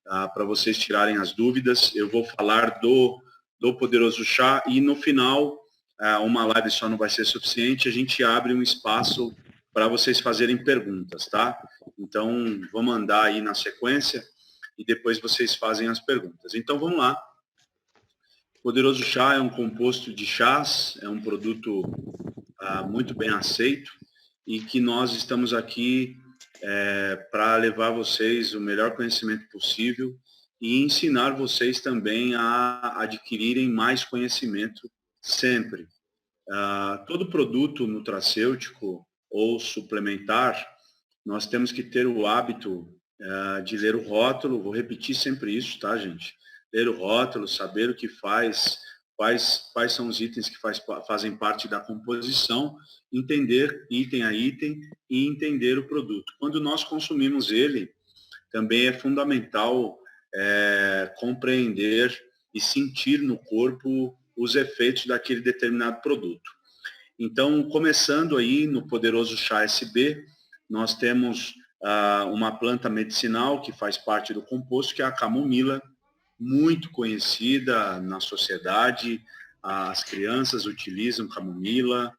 para vocês tirarem as dúvidas. Eu vou falar do Poderoso Chá e no final, uma live só não vai ser suficiente, a gente abre um espaço para vocês fazerem perguntas, tá? Então, vou mandar aí na sequência e depois vocês fazem as perguntas. Então, vamos lá. Poderoso Chá é um composto de chás, é um produto muito bem aceito e que nós estamos aqui para levar vocês o melhor conhecimento possível e ensinar vocês também a adquirirem mais conhecimento sempre. Todo produto nutracêutico ou suplementar, nós temos que ter o hábito de ler o rótulo, vou repetir sempre isso, tá, gente? Ler o rótulo, saber o que faz, quais são os itens que fazem parte da composição, entender item a item e entender o produto. Quando nós consumimos ele, também é fundamental compreender e sentir no corpo os efeitos daquele determinado produto. Então, começando aí no Poderoso Chá SB, nós temos uma planta medicinal que faz parte do composto, que é a camomila, muito conhecida na sociedade. As crianças utilizam camomila,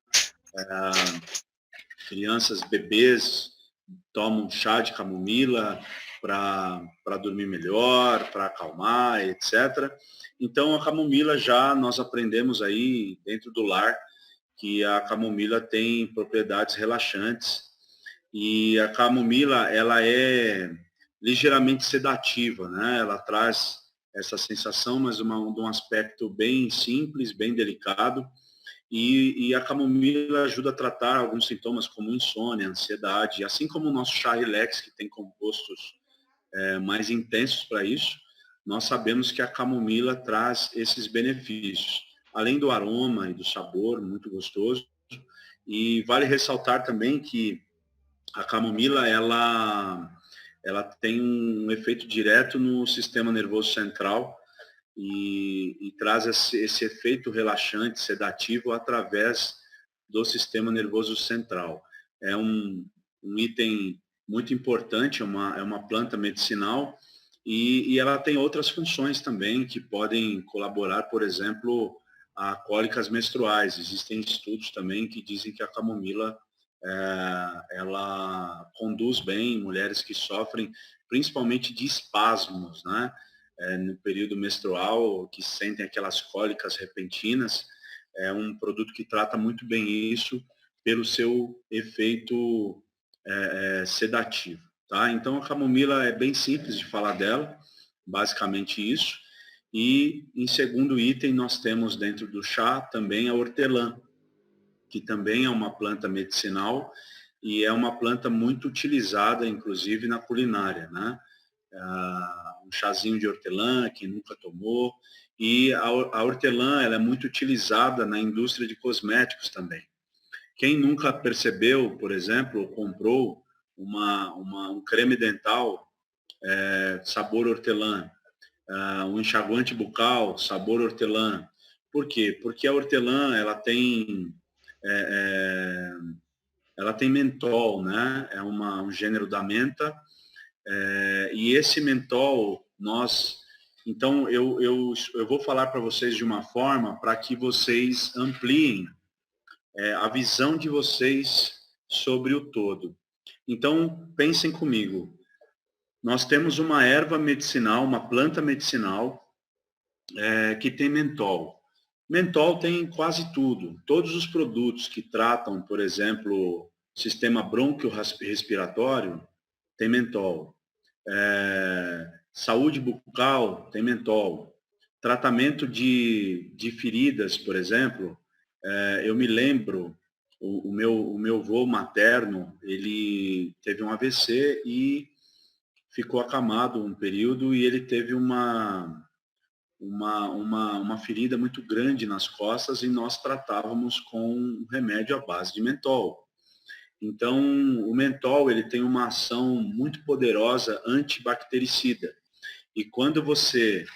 crianças, bebês tomam chá de camomila para dormir melhor, para acalmar, etc. Então, a camomila já nós aprendemos aí dentro do lar que a camomila tem propriedades relaxantes e a camomila ela é ligeiramente sedativa, né? Ela traz essa sensação, mas de um aspecto bem simples, bem delicado. E a camomila ajuda a tratar alguns sintomas como insônia, ansiedade, assim como o nosso chá relax, que tem compostos mais intensos para isso, nós sabemos que a camomila traz esses benefícios, além do aroma e do sabor muito gostoso. E vale ressaltar também que a camomila ela tem um efeito direto no sistema nervoso central e traz esse efeito relaxante, sedativo, através do sistema nervoso central. É um item muito importante, é uma planta medicinal e ela tem outras funções também que podem colaborar, por exemplo, a cólicas menstruais. Existem estudos também que dizem que a camomila ela conduz bem mulheres que sofrem principalmente de espasmos, né? No período menstrual, que sentem aquelas cólicas repentinas. É um produto que trata muito bem isso pelo seu efeito sedativo. Tá? Então, a camomila é bem simples de falar dela, basicamente isso. E, em segundo item, nós temos dentro do chá também a hortelã, que também é uma planta medicinal e é uma planta muito utilizada, inclusive, na culinária, né? Um chazinho de hortelã, quem nunca tomou. E a hortelã ela é muito utilizada na indústria de cosméticos também. Quem nunca percebeu, por exemplo, ou comprou um creme dental sabor hortelã, um enxaguante bucal sabor hortelã. Por quê? Porque a hortelã ela tem mentol, né? É um gênero da menta. E esse mentol, então, eu vou falar para vocês de uma forma para que vocês ampliem a visão de vocês sobre o todo. Então, pensem comigo. Nós temos uma erva medicinal, uma planta medicinal, que tem mentol. Mentol tem quase tudo. Todos os produtos que tratam, por exemplo, sistema bronquiorrespiratório, tem mentol. Saúde bucal, tem mentol. Tratamento de feridas, por exemplo, eu me lembro, o meu avô materno, ele teve um AVC e ficou acamado um período e ele teve uma ferida muito grande nas costas e nós tratávamos com um remédio à base de mentol. Então, o mentol ele tem uma ação muito poderosa antibactericida. E quando você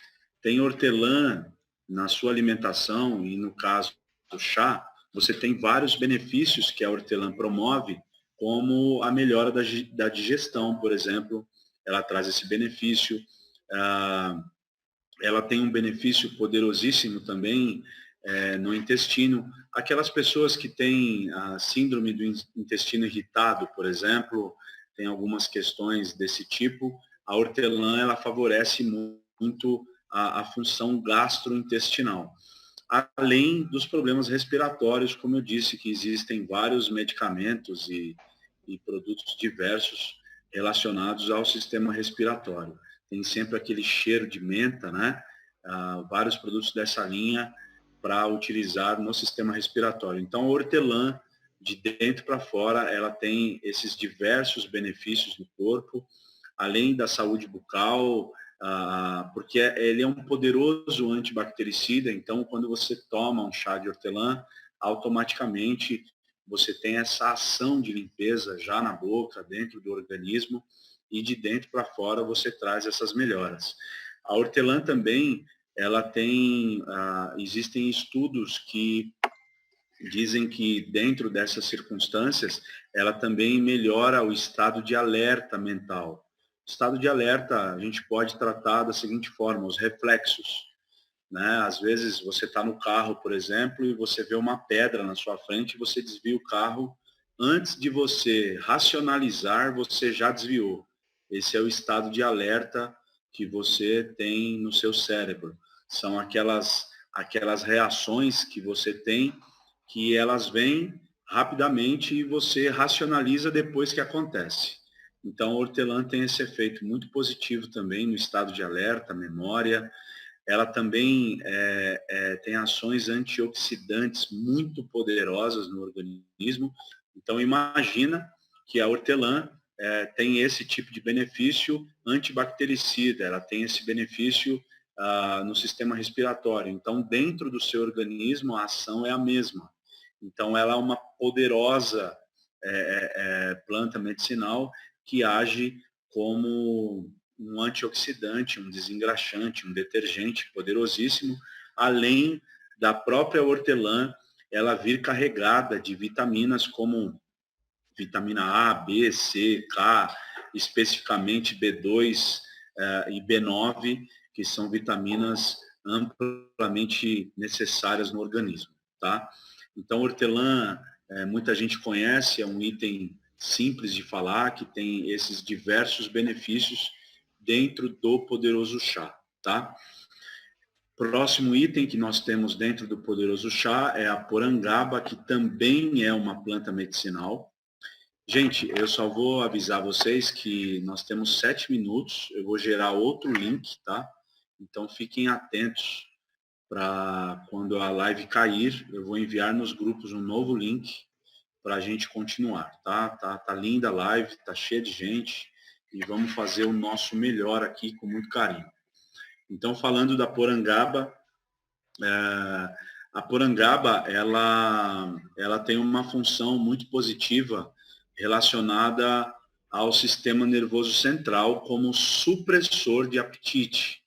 tem hortelã na sua alimentação, e no caso do chá, você tem vários benefícios que a hortelã promove, como a melhora da digestão, por exemplo, ela traz esse benefício. ela tem um benefício poderosíssimo também no intestino. Aquelas pessoas que têm a síndrome do intestino irritado, por exemplo, tem algumas questões desse tipo, a hortelã ela favorece muito a função gastrointestinal. Além dos problemas respiratórios, como eu disse, que existem vários medicamentos e produtos diversos relacionados ao sistema respiratório. Tem sempre aquele cheiro de menta, né? Vários produtos dessa linha para utilizar no sistema respiratório. Então, a hortelã, de dentro para fora, ela tem esses diversos benefícios no corpo, além da saúde bucal, porque ele é um poderoso antibactericida, então quando você toma um chá de hortelã, automaticamente você tem essa ação de limpeza já na boca, dentro do organismo, e de dentro para fora você traz essas melhoras. A hortelã também, ela tem, existem estudos que dizem que dentro dessas circunstâncias, ela também melhora o estado de alerta mental. O estado de alerta a gente pode tratar da seguinte forma, os reflexos. Né? Às vezes você está no carro, por exemplo, e você vê uma pedra na sua frente e você desvia o carro. Antes de você racionalizar, você já desviou. Esse é o estado de alerta que você tem no seu cérebro. São aquelas reações que você tem que elas vêm rapidamente e você racionaliza depois que acontece. Então, a hortelã tem esse efeito muito positivo também no estado de alerta, memória. Ela também tem ações antioxidantes muito poderosas no organismo. Então, imagina que a hortelã tem esse tipo de benefício antibactericida, ela tem esse benefício no sistema respiratório. Então, dentro do seu organismo, a ação é a mesma. Então, ela é uma poderosa planta medicinal que age como um antioxidante, um desengraxante, um detergente poderosíssimo, além da própria hortelã, ela vir carregada de vitaminas como vitamina A, B, C, K, especificamente B2 e B9, que são vitaminas amplamente necessárias no organismo, tá? Então, hortelã, muita gente conhece, é um item simples de falar, que tem esses diversos benefícios dentro do poderoso chá, tá? Próximo item que nós temos dentro do poderoso chá é a porangaba, que também é uma planta medicinal. Gente, eu só vou avisar vocês que nós temos 7 minutos, eu vou gerar outro link, tá? Então fiquem atentos para quando a live cair, eu vou enviar nos grupos um novo link para a gente continuar, tá? Tá linda a live, tá cheia de gente e vamos fazer o nosso melhor aqui com muito carinho. Então, falando da porangaba, a porangaba, ela tem uma função muito positiva relacionada ao sistema nervoso central como supressor de apetite.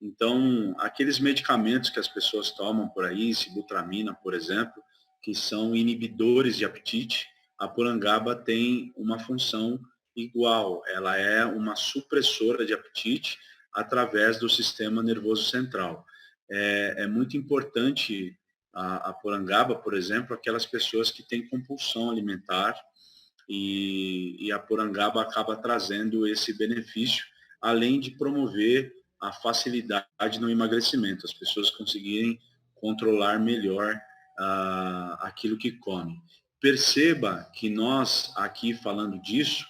Então, aqueles medicamentos que as pessoas tomam por aí, sibutramina, por exemplo, que são inibidores de apetite, a porangaba tem uma função igual. Ela é uma supressora de apetite através do sistema nervoso central. É muito importante a porangaba, por exemplo, aquelas pessoas que têm compulsão alimentar e a porangaba acaba trazendo esse benefício, além de promover a facilidade no emagrecimento, as pessoas conseguirem controlar melhor aquilo que comem. Perceba que nós, aqui falando disso,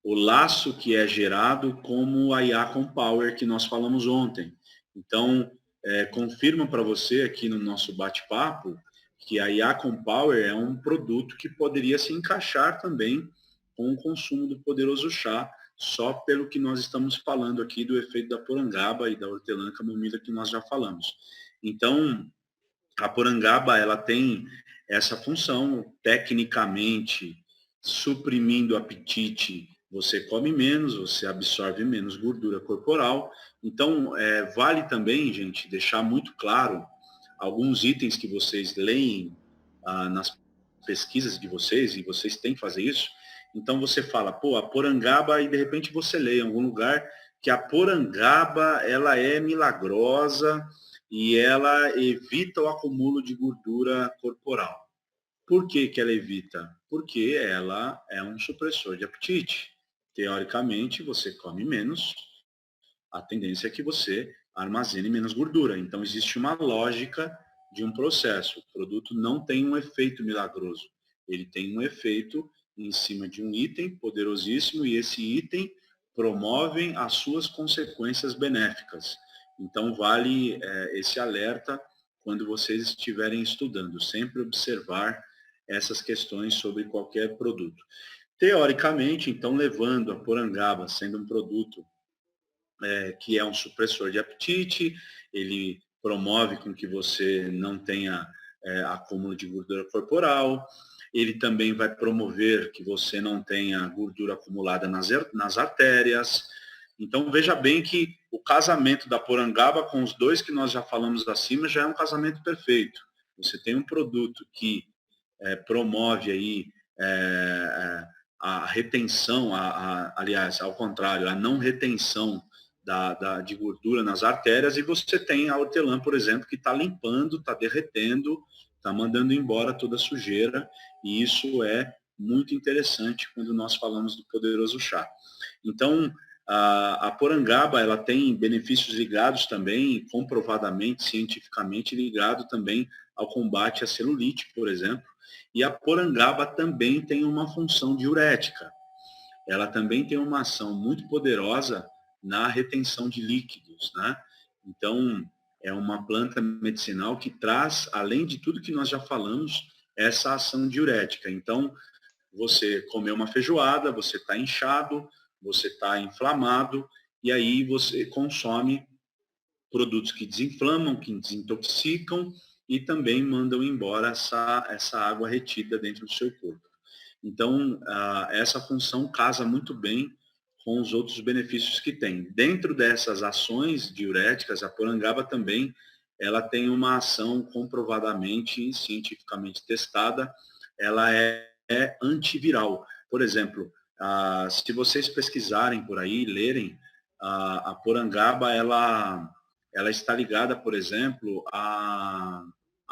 o laço que é gerado como a Yacon Power que nós falamos ontem. Então, confirma para você aqui no nosso bate-papo que a Yacon Power é um produto que poderia se encaixar também com o consumo do poderoso chá, só pelo que nós estamos falando aqui do efeito da porangaba e da hortelã camomila que nós já falamos. Então, a porangaba, ela tem essa função, tecnicamente, suprimindo o apetite, você come menos, você absorve menos gordura corporal. Então, vale também, gente, deixar muito claro alguns itens que vocês leem nas pesquisas de vocês, e vocês têm que fazer isso, Então você fala, pô, a porangaba, e de repente você lê em algum lugar que a porangaba, ela é milagrosa e ela evita o acúmulo de gordura corporal. Por que que ela evita? Porque ela é um supressor de apetite. Teoricamente, você come menos, a tendência é que você armazene menos gordura. Então, existe uma lógica de um processo. O produto não tem um efeito milagroso. Ele tem um efeito em cima de um item poderosíssimo e esse item promove as suas consequências benéficas. Então, vale esse alerta quando vocês estiverem estudando. Sempre observar essas questões sobre qualquer produto. Teoricamente, então, levando a porangaba sendo um produto que é um supressor de apetite, ele promove com que você não tenha acúmulo de gordura corporal, ele também vai promover que você não tenha gordura acumulada nas artérias. Então, veja bem que o casamento da porangaba com os dois que nós já falamos acima já é um casamento perfeito. Você tem um produto que promove aí a retenção, aliás, ao contrário, a não retenção de gordura nas artérias, e você tem a hortelã, por exemplo, que está limpando, está derretendo, está mandando embora toda a sujeira, e isso é muito interessante quando nós falamos do poderoso chá. Então, a porangaba, ela tem benefícios ligados também, comprovadamente, cientificamente ligado também ao combate à celulite, por exemplo, e a porangaba também tem uma função diurética. Ela também tem uma ação muito poderosa na retenção de líquidos, né? Então, é uma planta medicinal que traz, além de tudo que nós já falamos, essa ação diurética. Então, você comeu uma feijoada, você está inchado, você está inflamado, e aí você consome produtos que desinflamam, que desintoxicam e também mandam embora essa água retida dentro do seu corpo. Então, essa função casa muito bem com os outros benefícios que tem. Dentro dessas ações diuréticas, a porangaba também ela tem uma ação comprovadamente, cientificamente testada, ela é antiviral. Por exemplo, se vocês pesquisarem por aí, lerem, a porangaba, ela está ligada, por exemplo, a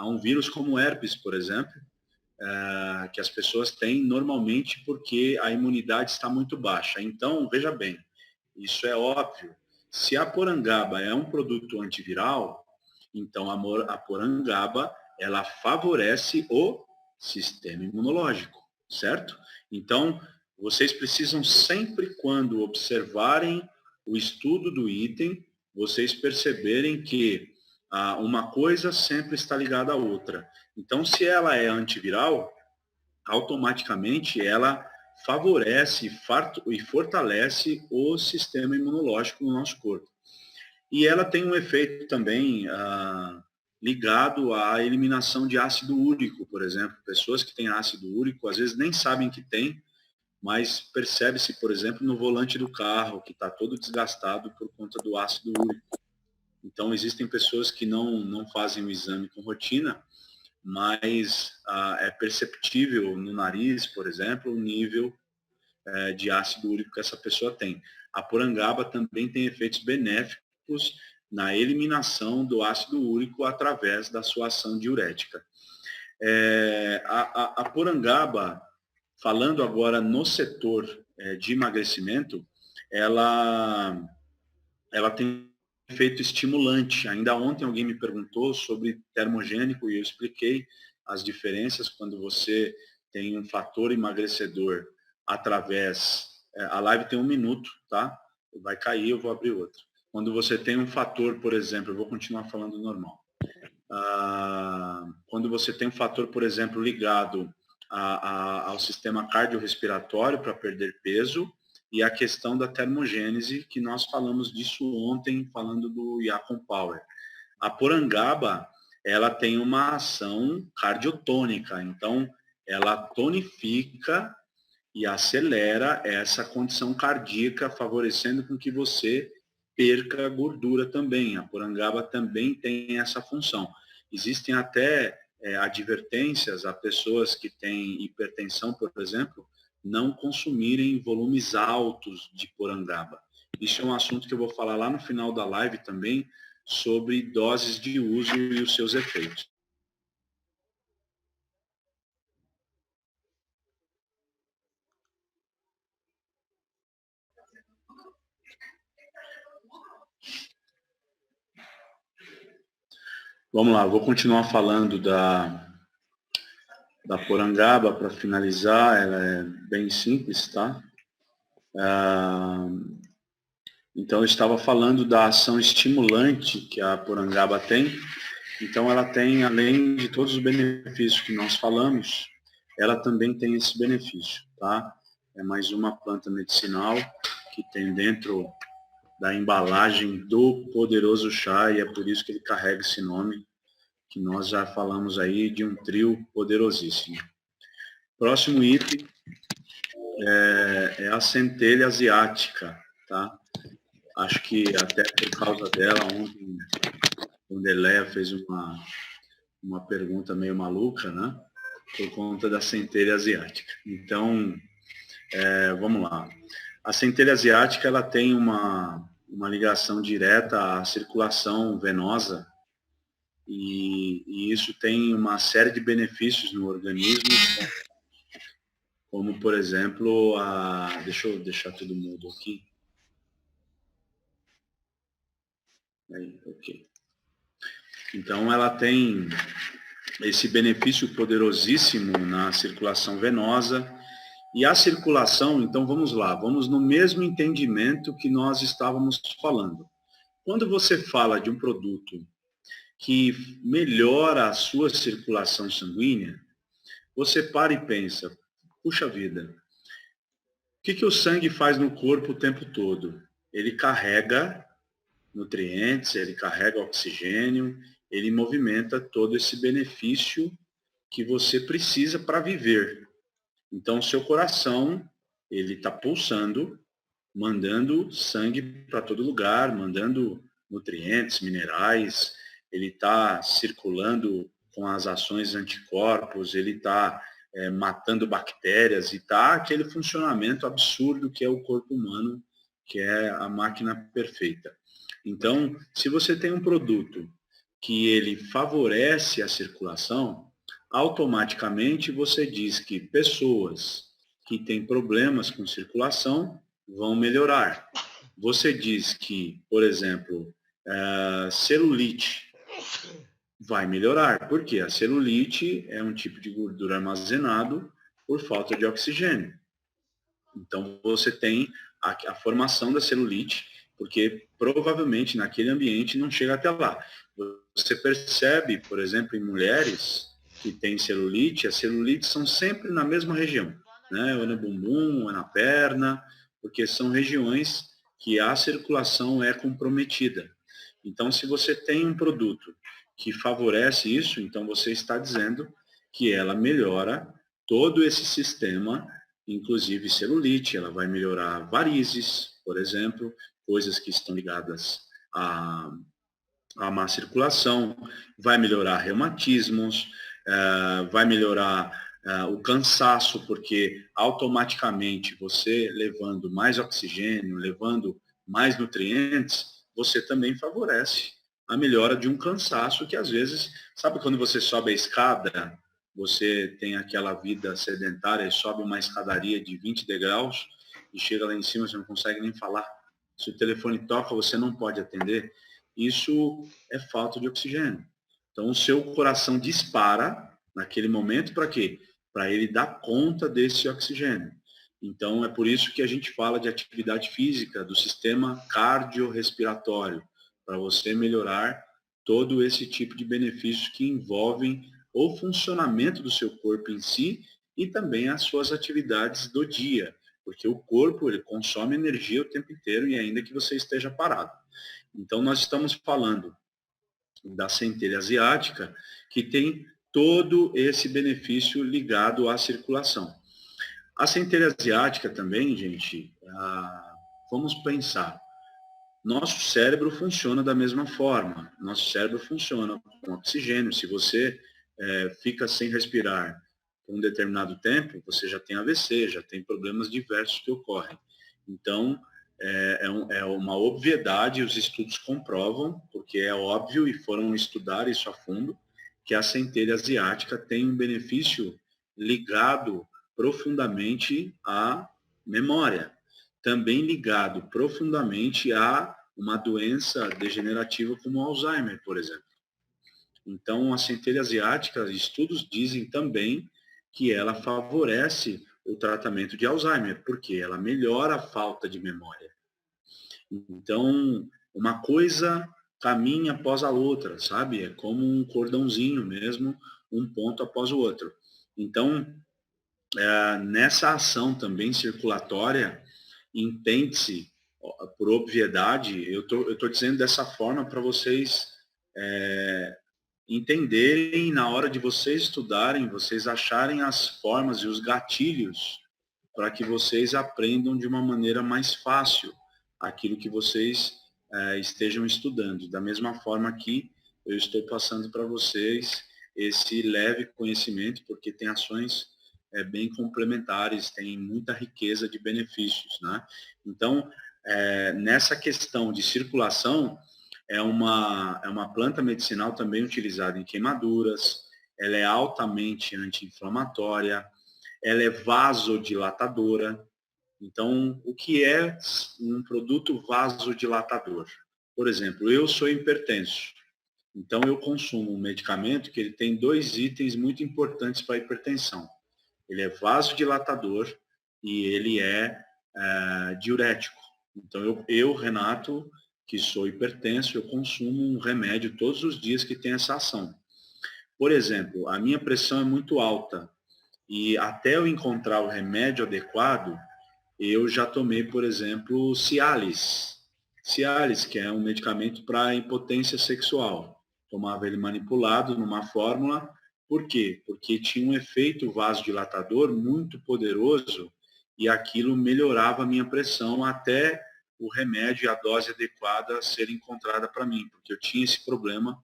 um vírus como herpes, por exemplo, que as pessoas têm normalmente porque a imunidade está muito baixa. Então, veja bem, isso é óbvio. Se a porangaba é um produto antiviral, então a porangaba ela favorece o sistema imunológico, certo? Então, vocês precisam sempre, quando observarem o estudo do item, vocês perceberem que uma coisa sempre está ligada à outra. Então, se ela é antiviral, automaticamente ela favorece e fortalece o sistema imunológico no nosso corpo. E ela tem um efeito também ligado à eliminação de ácido úrico, por exemplo. Pessoas que têm ácido úrico, às vezes nem sabem que tem, mas percebe-se, por exemplo, no volante do carro, que está todo desgastado por conta do ácido úrico. Então, existem pessoas que não fazem o exame com rotina, mas é perceptível no nariz, por exemplo, o nível de ácido úrico que essa pessoa tem. A porangaba também tem efeitos benéficos na eliminação do ácido úrico através da sua ação diurética. A porangaba, falando agora no setor de emagrecimento, ela tem efeito estimulante. Ainda ontem alguém me perguntou sobre termogênico e eu expliquei as diferenças quando você tem um fator emagrecedor através... a live tem 1 minuto, tá? Vai cair, eu vou abrir outra. Quando você tem um fator, por exemplo, eu vou continuar falando normal. Quando você tem um fator, por exemplo, ligado ao sistema cardiorrespiratório para perder peso, e a questão da termogênese, que nós falamos disso ontem, falando do Yacon Power. A porangaba, ela tem uma ação cardiotônica, então ela tonifica e acelera essa condição cardíaca, favorecendo com que você perca gordura também. A porangaba também tem essa função. Existem até advertências a pessoas que têm hipertensão, por exemplo, não consumirem volumes altos de porangaba. Isso é um assunto que eu vou falar lá no final da live também, sobre doses de uso e os seus efeitos. Vamos lá, vou continuar falando da porangaba para finalizar. Ela é bem simples, tá? Então, eu estava falando da ação estimulante que a porangaba tem. Então, ela tem, além de todos os benefícios que nós falamos, ela também tem esse benefício, tá? É mais uma planta medicinal que tem dentro da embalagem do poderoso chá, e é por isso que ele carrega esse nome, que nós já falamos aí de um trio poderosíssimo. Próximo item é a centelha asiática, tá? Acho que até por causa dela, ontem, o Neleia fez uma pergunta meio maluca, né? Por conta da centelha asiática. Então, vamos lá. A centelha asiática, ela tem uma ligação direta à circulação venosa, e isso tem uma série de benefícios no organismo, como, por exemplo, deixa eu deixar tudo mudo aqui. Aí, ok. Então, ela tem esse benefício poderosíssimo na circulação venosa. E a circulação, então vamos lá, vamos no mesmo entendimento que nós estávamos falando. Quando você fala de um produto que melhora a sua circulação sanguínea, você para e pensa, puxa vida, o que o sangue faz no corpo o tempo todo? Ele carrega nutrientes, ele carrega oxigênio, ele movimenta todo esse benefício que você precisa para viver. Então, o seu coração, ele está pulsando, mandando sangue para todo lugar, mandando nutrientes, minerais, ele está circulando com as ações anticorpos, ele está matando bactérias, e está aquele funcionamento absurdo que é o corpo humano, que é a máquina perfeita. Então, se você tem um produto que ele favorece a circulação, automaticamente você diz que pessoas que têm problemas com circulação vão melhorar. Você diz que, por exemplo, celulite vai melhorar, porque a celulite é um tipo de gordura armazenado por falta de oxigênio. Então, você tem a formação da celulite, porque provavelmente naquele ambiente não chega até lá. Você percebe, por exemplo, em mulheres que têm celulite, as celulites são sempre na mesma região, né? Ou no bumbum, ou na perna, porque são regiões que a circulação é comprometida. Então, se você tem um produto que favorece isso, então você está dizendo que ela melhora todo esse sistema, inclusive celulite, ela vai melhorar varizes, por exemplo, coisas que estão ligadas a má circulação, vai melhorar reumatismos, vai melhorar o cansaço, porque automaticamente você levando mais oxigênio, levando mais nutrientes, você também favorece a melhora de um cansaço que às vezes, sabe quando você sobe a escada, você tem aquela vida sedentária e sobe uma escadaria de 20 degraus e chega lá em cima, você não consegue nem falar. Se o telefone toca, você não pode atender. Isso é falta de oxigênio. Então, o seu coração dispara naquele momento para quê? Para ele dar conta desse oxigênio. Então, é por isso que a gente fala de atividade física, do sistema cardiorrespiratório, para você melhorar todo esse tipo de benefícios que envolvem o funcionamento do seu corpo em si e também as suas atividades do dia, porque o corpo ele consome energia o tempo inteiro e ainda que você esteja parado. Então, nós estamos falando da centelha asiática, que tem todo esse benefício ligado à circulação. A centelha asiática também, gente, vamos pensar, nosso cérebro funciona da mesma forma, nosso cérebro funciona com oxigênio. Se você fica sem respirar por um determinado tempo, você já tem AVC, já tem problemas diversos que ocorrem. Então, é uma obviedade, os estudos comprovam, porque é óbvio e foram estudar isso a fundo, que a centelha asiática tem um benefício ligado profundamente à memória, também ligado profundamente a uma doença degenerativa como o Alzheimer, por exemplo. Então, a centelha asiática, estudos dizem também que ela favorece o tratamento de Alzheimer, porque ela melhora a falta de memória. Então, uma coisa caminha após a outra, sabe? É como um cordãozinho mesmo, um ponto após o outro. Então, nessa ação também circulatória, entende-se, por obviedade, eu tô dizendo dessa forma para vocês entenderem, na hora de vocês estudarem, vocês acharem as formas e os gatilhos para que vocês aprendam de uma maneira mais fácil aquilo que vocês estejam estudando. Da mesma forma que eu estou passando para vocês esse leve conhecimento, porque tem ações bem complementares, tem muita riqueza de benefícios, né? Então, nessa questão de circulação, é uma planta medicinal também utilizada em queimaduras, ela é altamente anti-inflamatória, ela é vasodilatadora. Então, o que é um produto vasodilatador? Por exemplo, eu sou hipertenso, então eu consumo um medicamento que ele tem 2 itens muito importantes para a hipertensão. Ele é vasodilatador e ele é diurético. Então, Renato, que sou hipertenso, eu consumo um remédio todos os dias que tem essa ação. Por exemplo, a minha pressão é muito alta e até eu encontrar o remédio adequado, eu já tomei, por exemplo, Cialis. Cialis, que é um medicamento para impotência sexual. Tomava ele manipulado numa fórmula. Por quê? Porque tinha um efeito vasodilatador muito poderoso e aquilo melhorava a minha pressão até o remédio e a dose adequada ser encontrada para mim, porque eu tinha esse problema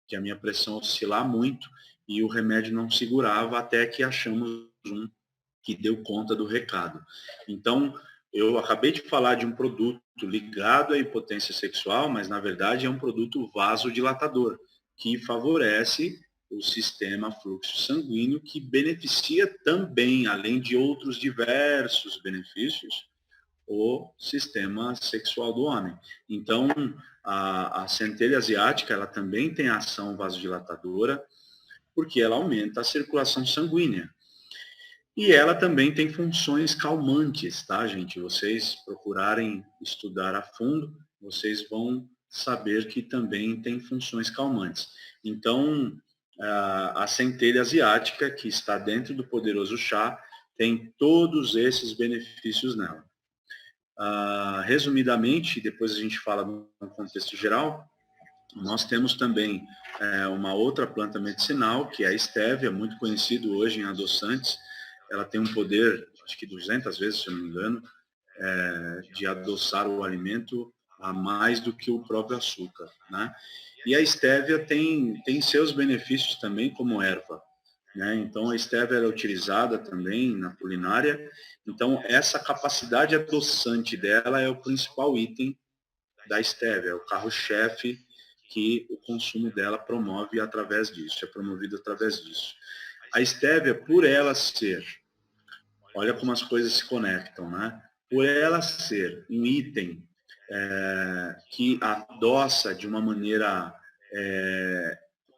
que a minha pressão oscilar muito e o remédio não segurava até que achamos um que deu conta do recado. Então, eu acabei de falar de um produto ligado à impotência sexual, mas na verdade é um produto vasodilatador, que favorece o sistema fluxo sanguíneo, que beneficia também, além de outros diversos benefícios, o sistema sexual do homem. Então, a centelha asiática, ela também tem ação vasodilatadora, porque ela aumenta a circulação sanguínea. E ela também tem funções calmantes, tá, gente? Vocês procurarem estudar a fundo, vocês vão saber que também tem funções calmantes. Então, a centelha asiática, que está dentro do poderoso chá, tem todos esses benefícios nela. Resumidamente, depois a gente fala no contexto geral, nós temos também uma outra planta medicinal, que é a estévia, muito conhecido hoje em adoçantes. Ela tem um poder, acho que 200 vezes, se eu não me engano, de adoçar o alimento a mais do que o próprio açúcar, né? E a estévia tem seus benefícios também como erva, né? Então, a estévia é utilizada também na culinária. Então, essa capacidade adoçante dela é o principal item da estévia, é o carro-chefe que o consumo dela promove através disso, é promovido através disso. A estévia, por ela ser, olha como as coisas se conectam, né? Por ela ser um item que adoça de uma maneira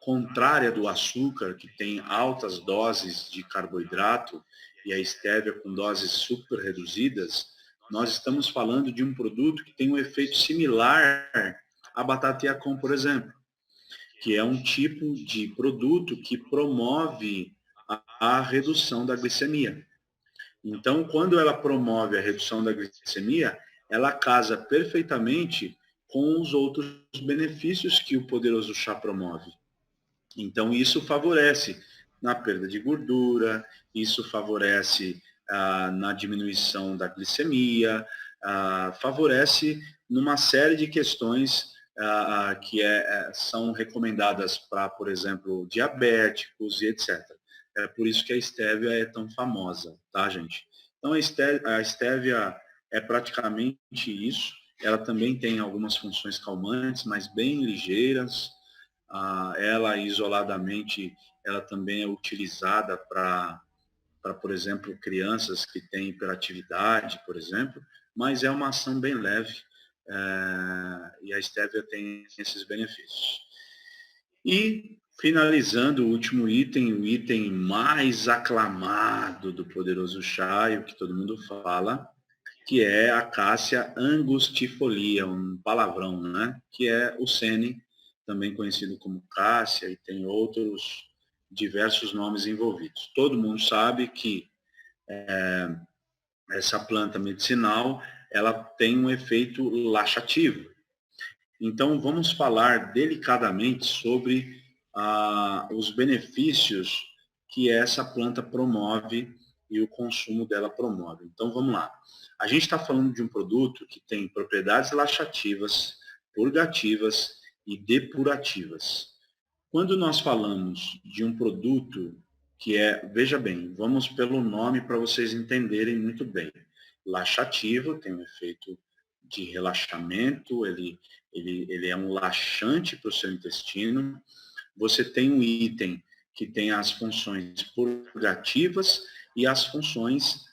contrária do açúcar, que tem altas doses de carboidrato, e a estévia com doses super reduzidas, nós estamos falando de um produto que tem um efeito similar à batata Yacon, por exemplo, que é um tipo de produto que promove a redução da glicemia. Então, quando ela promove a redução da glicemia, ela casa perfeitamente com os outros benefícios que o poderoso chá promove. Então, isso favorece na perda de gordura, isso favorece na diminuição da glicemia, favorece numa série de questões que são recomendadas para, por exemplo, diabéticos e etc. É por isso que a estévia é tão famosa, tá, gente? Então, a estévia é praticamente isso. Ela também tem algumas funções calmantes, mas bem ligeiras. Ela, isoladamente, ela também é utilizada para, por exemplo, crianças que têm hiperatividade, por exemplo, mas é uma ação bem leve, e a estévia tem esses benefícios. E, finalizando, o último item, o item mais aclamado do poderoso chá, e o que todo mundo fala, que é a Cássia angustifolia, um palavrão, né? Que é o sene, também conhecido como Cássia, e tem outros diversos nomes envolvidos. Todo mundo sabe que essa planta medicinal, ela tem um efeito laxativo. Então, vamos falar delicadamente sobre os benefícios que essa planta promove e o consumo dela promove. Então, vamos lá. A gente está falando de um produto que tem propriedades laxativas, purgativas e depurativas. Quando nós falamos de um produto que é, veja bem, vamos pelo nome para vocês entenderem muito bem. Laxativo, tem um efeito de relaxamento, ele é um laxante para o seu intestino. Você tem um item que tem as funções purgativas e as funções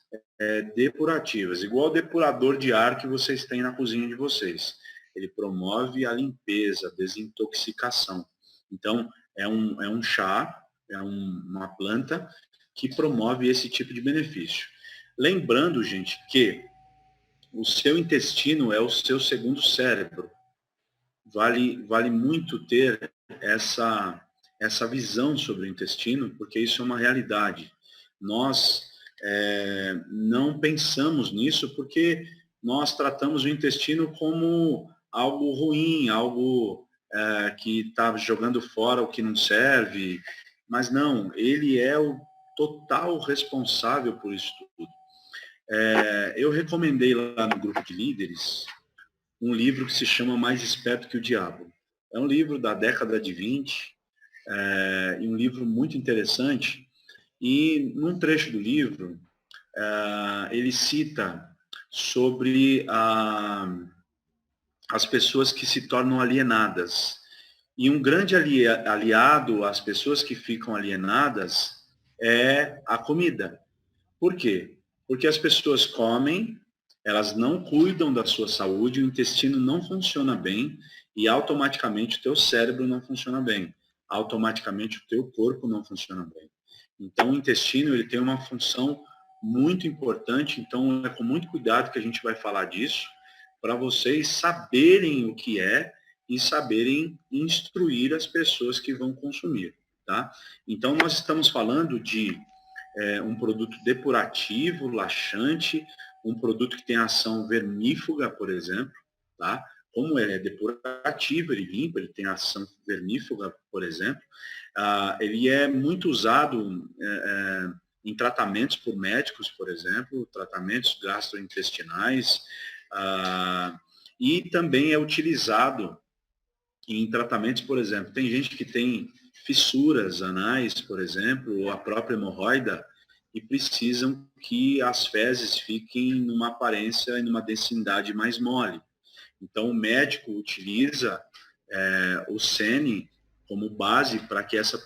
depurativas, igual o depurador de ar que vocês têm na cozinha de vocês. Ele promove a limpeza, a desintoxicação. Então, é um chá, uma planta que promove esse tipo de benefício. Lembrando, gente, que o seu intestino é o seu segundo cérebro. Vale muito ter essa visão sobre o intestino, porque isso é uma realidade. Nós não pensamos nisso porque nós tratamos o intestino como algo ruim, algo que está jogando fora o que não serve, mas não, ele é o total responsável por isso tudo. Eu recomendei lá no grupo de líderes um livro que se chama Mais Esperto que o Diabo. É um livro da década de 20, e um livro muito interessante. E num trecho do livro, ele cita sobre as pessoas que se tornam alienadas. E um grande aliado às pessoas que ficam alienadas é a comida. Por quê? Porque as pessoas comem, elas não cuidam da sua saúde, o intestino não funciona bem e automaticamente o teu cérebro não funciona bem. Automaticamente o teu corpo não funciona bem. Então o intestino ele tem uma função muito importante, então é com muito cuidado que a gente vai falar disso, para vocês saberem o que é e saberem instruir as pessoas que vão consumir, tá? Então nós estamos falando de um produto depurativo, laxante, um produto que tem ação vermífuga, por exemplo, tá? Como ele é depurativo, ele limpa, ele tem ação vermífuga, por exemplo, ele é muito usado em tratamentos por médicos, por exemplo, tratamentos gastrointestinais, e também é utilizado em tratamentos, por exemplo, tem gente que tem fissuras anais, por exemplo, ou a própria hemorroida, e precisam que as fezes fiquem numa aparência e numa densidade mais mole. Então, o médico utiliza o sene como base para que essa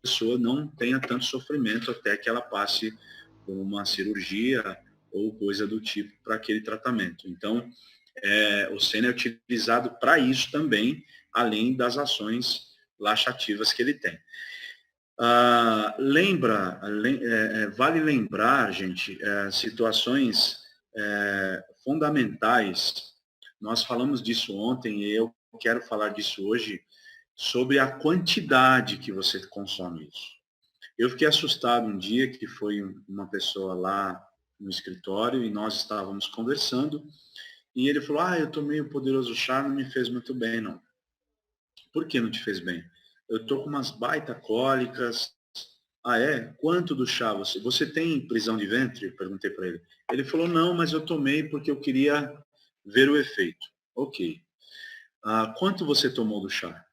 pessoa não tenha tanto sofrimento até que ela passe por uma cirurgia ou coisa do tipo para aquele tratamento. Então, o sene é utilizado para isso também, além das ações laxativas que ele tem. Vale lembrar, gente, situações fundamentais. Nós falamos disso ontem e eu quero falar disso hoje, sobre a quantidade que você consome isso. Eu fiquei assustado um dia que foi uma pessoa lá no escritório e nós estávamos conversando e ele falou, eu tomei o poderoso chá, não me fez muito bem, não. Por que não te fez bem? Eu estou com umas baita cólicas. Ah, é? Quanto do chá você? Você tem prisão de ventre? Perguntei para ele. Ele falou, não, mas eu tomei porque eu queria ver o efeito. Ok. Quanto você tomou do chá?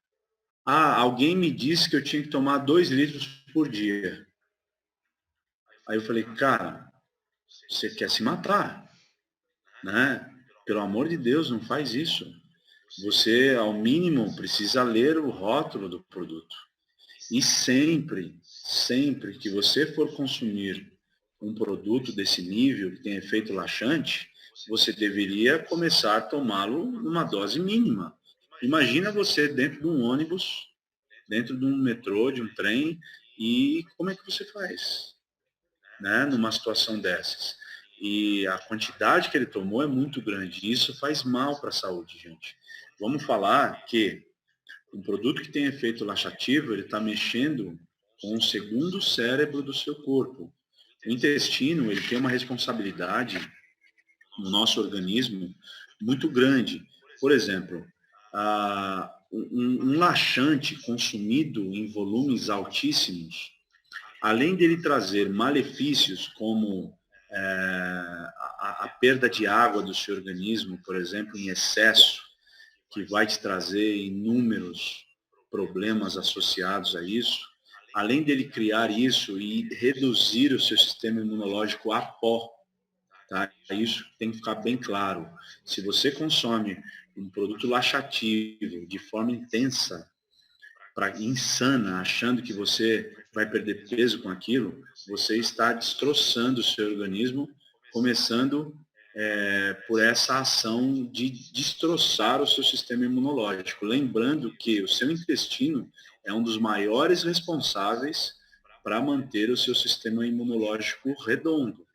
Alguém me disse que eu tinha que tomar 2 litros por dia. Aí eu falei, cara, você quer se matar, né? Pelo amor de Deus, não faz isso. Você, ao mínimo, precisa ler o rótulo do produto. E sempre, sempre que você for consumir um produto desse nível, que tem efeito laxante, você deveria começar a tomá-lo numa dose mínima. Imagina você dentro de um ônibus, dentro de um metrô, de um trem, e como é que você faz, né, numa situação dessas? E a quantidade que ele tomou é muito grande. E isso faz mal para a saúde, gente. Vamos falar que um produto que tem efeito laxativo, ele está mexendo com o segundo cérebro do seu corpo. O intestino, ele tem uma responsabilidade no nosso organismo muito grande. Por exemplo, um laxante consumido em volumes altíssimos, além dele trazer malefícios como a perda de água do seu organismo, por exemplo, em excesso, que vai te trazer inúmeros problemas associados a isso, além dele criar isso e reduzir o seu sistema imunológico a pó, tá? Isso tem que ficar bem claro. Se você consome um produto laxativo de forma intensa, insana, achando que você vai perder peso com aquilo, você está destroçando o seu organismo, começando por essa ação de destroçar o seu sistema imunológico. Lembrando que o seu intestino é um dos maiores responsáveis para manter o seu sistema imunológico redondo.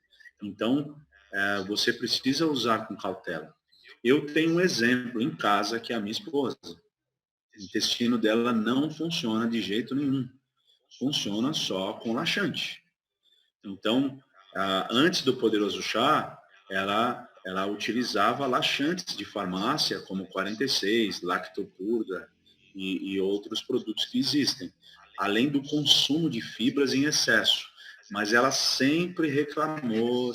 Então, você precisa usar com cautela. Eu tenho um exemplo em casa, que é a minha esposa. O intestino dela não funciona de jeito nenhum. Funciona só com laxante. Então, antes do Poderoso Chá, ela utilizava laxantes de farmácia, como 46, Lactopurga e outros produtos que existem, além do consumo de fibras em excesso. Mas ela sempre reclamou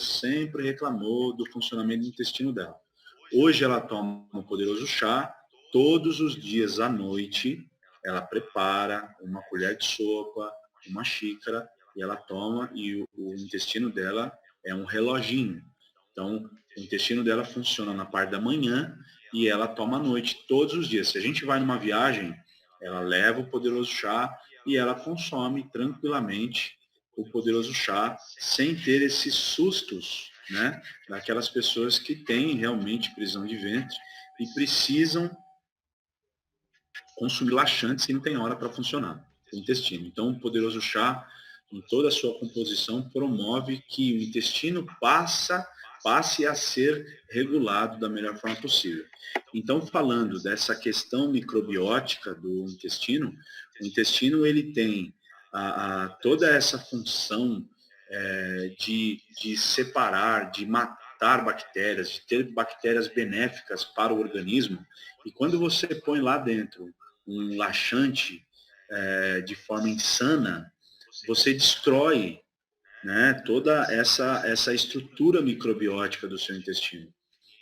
do funcionamento do intestino dela. Hoje ela toma o Poderoso Chá, todos os dias à noite, ela prepara uma colher de sopa, uma xícara, e ela toma, e o intestino dela é um reloginho. Então, o intestino dela funciona na parte da manhã e ela toma à noite, todos os dias. Se a gente vai numa viagem, ela leva o Poderoso Chá e ela consome tranquilamente o Poderoso Chá, sem ter esses sustos, né, daquelas pessoas que têm realmente prisão de ventre e precisam consumir laxantes e não tem hora para funcionar o intestino. Então, o Poderoso Chá, em toda a sua composição, promove que o intestino passe a ser regulado da melhor forma possível. Então, falando dessa questão microbiótica do intestino, o intestino ele tem toda essa função de separar, de matar bactérias, de ter bactérias benéficas para o organismo. E quando você põe lá dentro um laxante de forma insana, você destrói, né, toda essa estrutura microbiótica do seu intestino.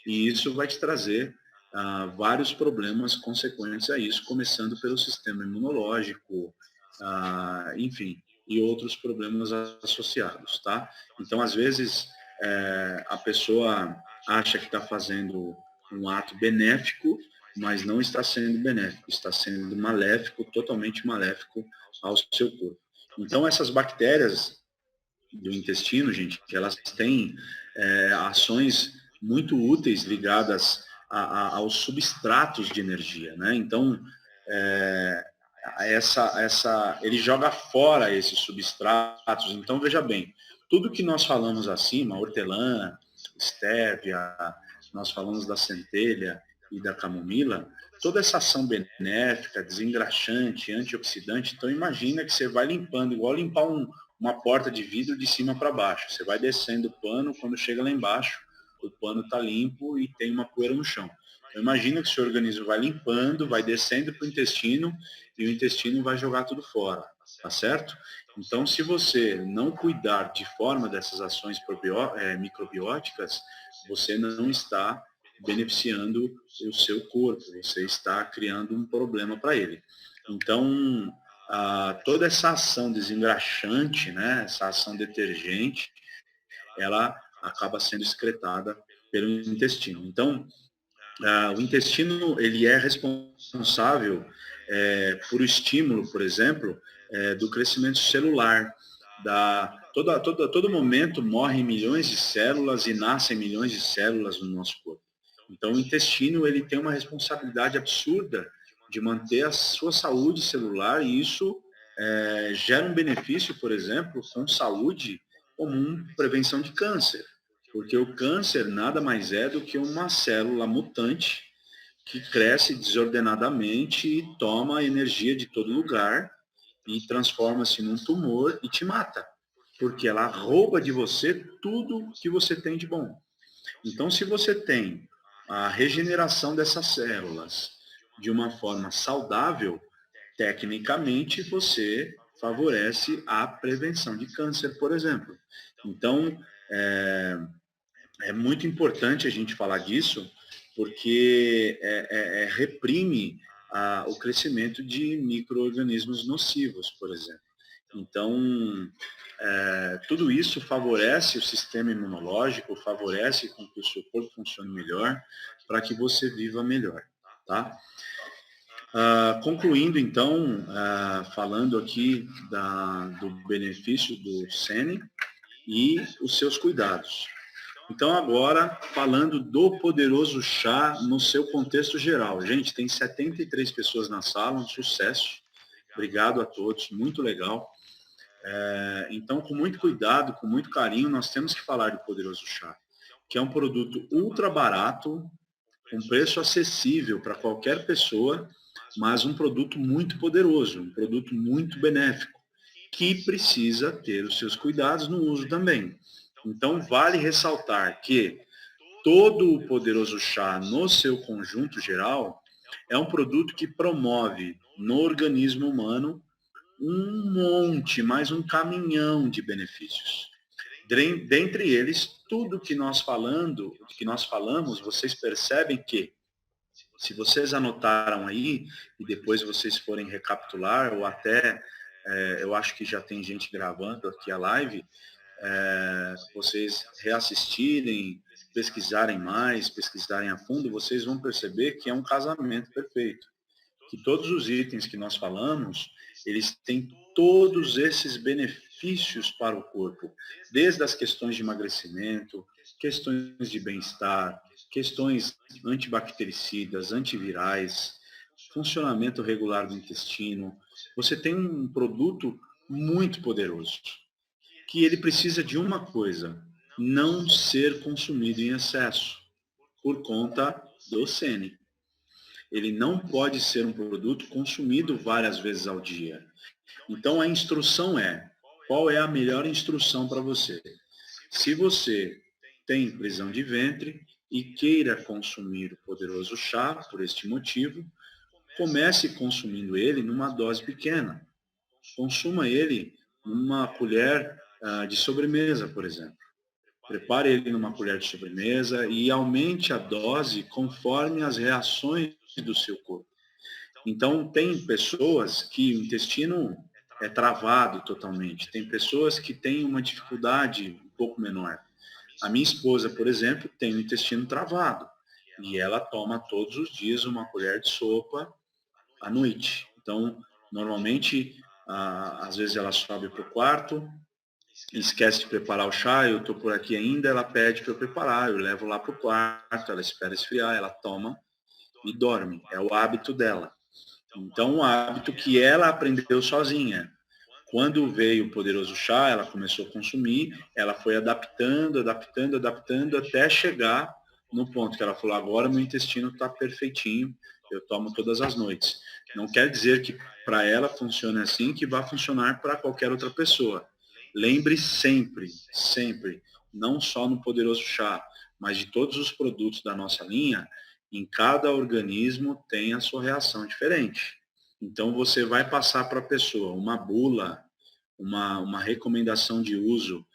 E isso vai te trazer vários problemas consequentes a isso, começando pelo sistema imunológico, enfim, e outros problemas associados, tá? Então, às vezes, a pessoa acha que está fazendo um ato benéfico, mas não está sendo benéfico, está sendo maléfico, totalmente maléfico ao seu corpo. Então, essas bactérias do intestino, gente, elas têm ações muito úteis ligadas aos substratos de energia, né? Então, ele joga fora esses substratos. Então, veja bem, tudo que nós falamos acima, hortelã, estévia, nós falamos da centelha e da camomila, toda essa ação benéfica, desengraxante, antioxidante, então imagina que você vai limpando, igual limpar uma porta de vidro de cima para baixo. Você vai descendo o pano, quando chega lá embaixo, o pano está limpo e tem uma poeira no chão. Então, imagina que o seu organismo vai limpando, vai descendo para o intestino e o intestino vai jogar tudo fora, tá certo? Então, se você não cuidar de forma dessas ações microbióticas, você não está beneficiando o seu corpo, você está criando um problema para ele. Então, toda essa ação desengraxante, né, essa ação detergente, ela acaba sendo excretada pelo intestino. Então, o intestino ele é responsável por o estímulo, por exemplo, do crescimento celular. Todo momento morrem milhões de células e nascem milhões de células no nosso corpo. Então, o intestino ele tem uma responsabilidade absurda de manter a sua saúde celular e isso gera um benefício, por exemplo, com saúde comum, prevenção de câncer. Porque o câncer nada mais é do que uma célula mutante que cresce desordenadamente e toma a energia de todo lugar e transforma-se num tumor e te mata. Porque ela rouba de você tudo que você tem de bom. Então, se você tem a regeneração dessas células de uma forma saudável, tecnicamente você favorece a prevenção de câncer, por exemplo. Então, é muito importante a gente falar disso, porque reprime o crescimento de micro-organismos nocivos, por exemplo. Então, tudo isso favorece o sistema imunológico, favorece com que o seu corpo funcione melhor, para que você viva melhor, tá? Concluindo, então, falando aqui do benefício do Sene e os seus cuidados. Então, agora, falando do poderoso chá no seu contexto geral. Gente, tem 73 pessoas na sala, um sucesso. Obrigado a todos, muito legal. Então, com muito cuidado, com muito carinho, nós temos que falar do poderoso chá, que é um produto ultra barato, com preço acessível para qualquer pessoa, mas um produto muito poderoso, um produto muito benéfico, que precisa ter os seus cuidados no uso também. Então, vale ressaltar que todo o poderoso chá, no seu conjunto geral, é um produto que promove no organismo humano um monte, mais um caminhão de benefícios. Dentre eles, tudo que nós falamos, vocês percebem que, se vocês anotaram aí, e depois vocês forem recapitular, ou até, eu acho que já tem gente gravando aqui a live, vocês reassistirem, pesquisarem mais, pesquisarem a fundo, vocês vão perceber que é um casamento perfeito. Que todos os itens que nós falamos, eles têm todos esses benefícios para o corpo, desde as questões de emagrecimento, questões de bem-estar, questões antibactericidas, antivirais, funcionamento regular do intestino. Você tem um produto muito poderoso, que ele precisa de uma coisa: não ser consumido em excesso, por conta do Sene. Ele não pode ser um produto consumido várias vezes ao dia. Então a instrução qual é a melhor instrução para você? Se você tem prisão de ventre e queira consumir o poderoso chá por este motivo, comece consumindo ele numa dose pequena. Consuma ele numa colher de sobremesa, por exemplo. Prepare ele numa colher de sobremesa e aumente a dose conforme as reações do seu corpo. Então, tem pessoas que o intestino é travado totalmente. Tem pessoas que têm uma dificuldade um pouco menor. A minha esposa, por exemplo, tem o intestino travado. E ela toma todos os dias uma colher de sopa à noite. Então, normalmente, às vezes ela sobe para o quarto, esquece de preparar o chá, eu estou por aqui ainda, ela pede para eu preparar, eu levo lá para o quarto, ela espera esfriar, ela toma e dorme. É o hábito dela. Então, um hábito que ela aprendeu sozinha. Quando veio o poderoso chá, ela começou a consumir, ela foi adaptando, até chegar no ponto que ela falou: agora meu intestino está perfeitinho, eu tomo todas as noites. Não quer dizer que para ela funcione assim, que vai funcionar para qualquer outra pessoa. Lembre sempre, sempre, não só no poderoso chá, mas de todos os produtos da nossa linha, em cada organismo tem a sua reação diferente. Então, você vai passar para a pessoa uma bula, uma recomendação de uso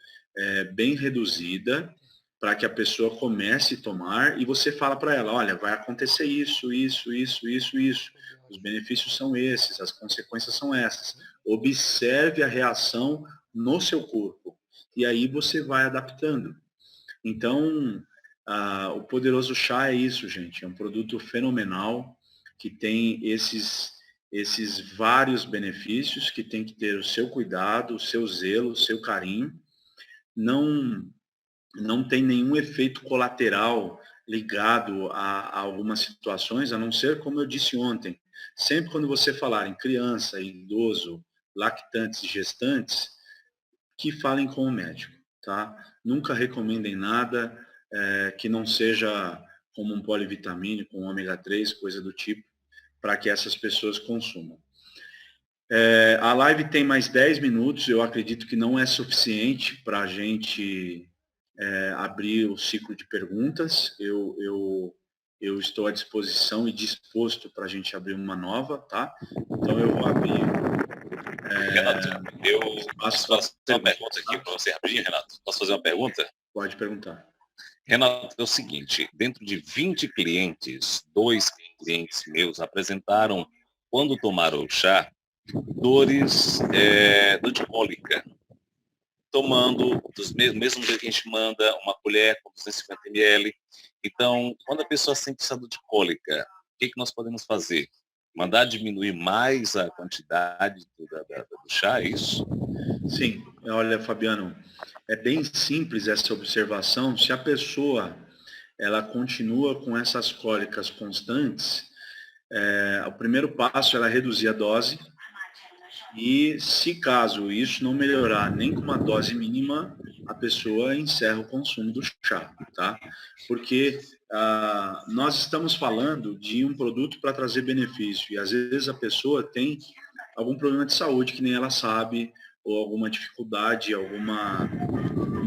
bem reduzida, para que a pessoa comece a tomar e você fala para ela, olha, vai acontecer isso, isso, isso, isso, isso. Os benefícios são esses, as consequências são essas. Observe a reação no seu corpo. E aí você vai adaptando. Então, o Poderoso Chá é isso, gente. É um produto fenomenal que tem esses vários benefícios, que tem que ter o seu cuidado, o seu zelo, o seu carinho. Não tem nenhum efeito colateral ligado a algumas situações, a não ser, como eu disse ontem, sempre quando você falar em criança, idoso, lactantes e gestantes, que falem com o médico, tá? Nunca recomendem nada que não seja como um polivitamínico, um ômega 3, coisa do tipo, para que essas pessoas consumam. A live tem mais 10 minutos, eu acredito que não é suficiente para a gente abrir o ciclo de perguntas. Eu estou à disposição e disposto para a gente abrir uma nova, tá? Então eu vou abrir. Renato, eu posso fazer uma pergunta aqui para você rapidinho, Renato? Posso fazer uma pergunta? Pode perguntar. Renato, é o seguinte, dentro de 20 clientes, 2 clientes meus apresentaram, quando tomaram o chá, dor de cólica, tomando dos mesmo jeito que a gente manda uma colher com 250 ml. Então, quando a pessoa sente essa dor de cólica, o que nós podemos fazer? Mandar diminuir mais a quantidade do chá, é isso? Sim, olha, Fabiano, é bem simples essa observação. Se a pessoa ela continua com essas cólicas constantes, o primeiro passo é reduzir a dose. E se caso isso não melhorar nem com uma dose mínima, a pessoa encerra o consumo do chá, tá? Porque nós estamos falando de um produto para trazer benefício e às vezes a pessoa tem algum problema de saúde que nem ela sabe, ou alguma dificuldade, alguma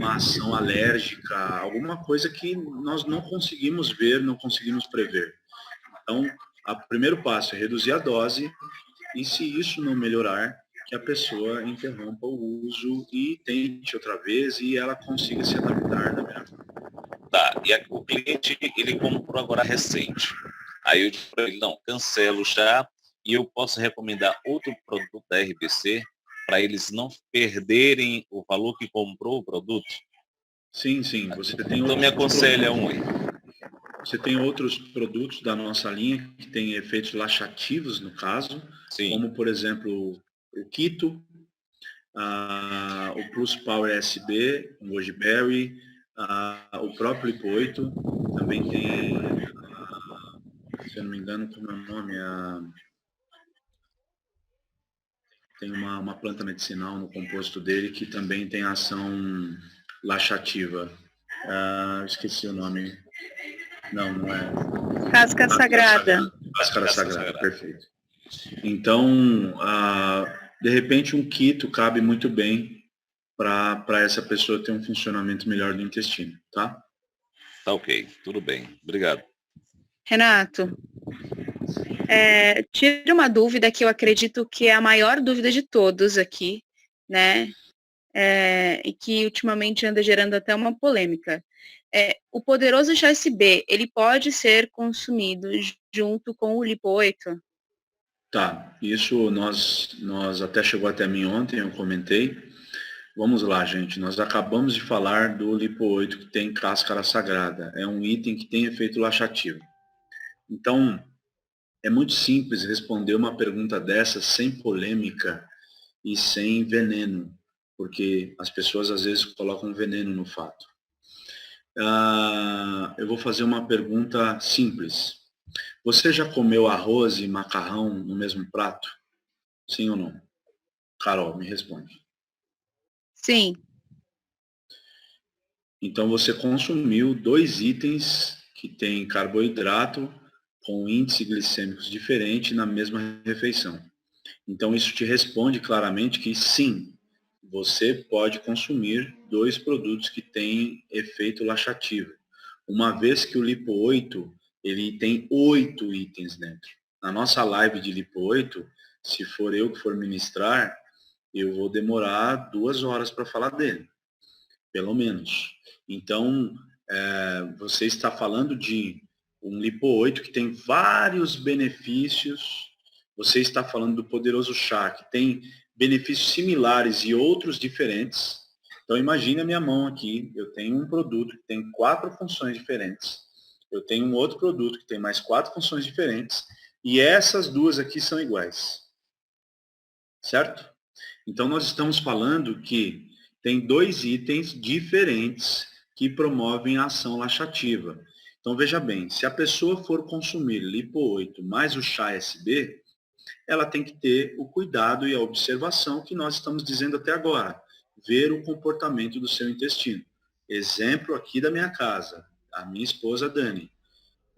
uma ação alérgica, alguma coisa que nós não conseguimos ver, não conseguimos prever. Então, o primeiro passo é reduzir a dose e se isso não melhorar, que a pessoa interrompa o uso e tente outra vez e ela consiga se adaptar da melhor forma. Tá, e o cliente, ele comprou agora recente. Aí eu disse para ele, não, cancela o chá e eu posso recomendar outro produto da RBC para eles não perderem o valor que comprou o produto? Sim, sim, você tem Então me outros aconselha produtos. um aí. Você tem outros produtos da nossa linha que têm efeitos laxativos, no caso, Sim. como, por exemplo, o Quito, o Plus Power SB, o Goji Berry, o próprio Lipo 8, também tem, se eu não me engano, como é o nome, tem uma planta medicinal no composto dele que também tem ação laxativa. Esqueci o nome. Não é. Casca Sagrada. Cáscara Sagrada, perfeito. Então, de repente, um quito cabe muito bem para essa pessoa ter um funcionamento melhor do intestino, tá? Tá ok, tudo bem. Obrigado. Renato, tira uma dúvida que eu acredito que é a maior dúvida de todos aqui, né? E que ultimamente anda gerando até uma polêmica. O poderoso chá SB, ele pode ser consumido junto com o Lipo 8? Tá, isso nós até chegou até mim ontem, eu comentei. Vamos lá, gente, nós acabamos de falar do Lipo 8 que tem cáscara sagrada. É um item que tem efeito laxativo. Então, é muito simples responder uma pergunta dessa sem polêmica e sem veneno, porque as pessoas às vezes colocam veneno no fato. Eu vou fazer uma pergunta simples. Você já comeu arroz e macarrão no mesmo prato? Sim ou não? Carol, me responde. Sim. Então você consumiu 2 itens que têm carboidrato com índice glicêmicos diferente na mesma refeição. Então isso te responde claramente que sim, você pode consumir 2 produtos que têm efeito laxativo. Uma vez que o Lipo 8, ele tem 8 itens dentro. Na nossa live de Lipo 8, se for eu que for ministrar, eu vou demorar 2 horas para falar dele, pelo menos. Então, Você está falando de um Lipo 8 que tem vários benefícios. Você está falando do poderoso chá, que tem benefícios similares e outros diferentes. Então imagine a minha mão aqui, eu tenho um produto que tem 4 funções diferentes. Eu tenho um outro produto que tem mais 4 funções diferentes. E essas duas aqui são iguais. Certo? Então nós estamos falando que tem 2 itens diferentes que promovem a ação laxativa. Então veja bem, se a pessoa for consumir Lipo 8 mais o chá SB, ela tem que ter o cuidado e a observação que nós estamos dizendo até agora. Ver o comportamento do seu intestino. Exemplo aqui da minha casa, a minha esposa Dani.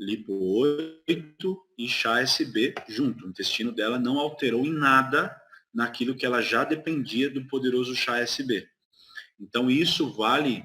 Lipo 8 e chá SB junto. O intestino dela não alterou em nada naquilo que ela já dependia do poderoso chá SB. Então, isso vale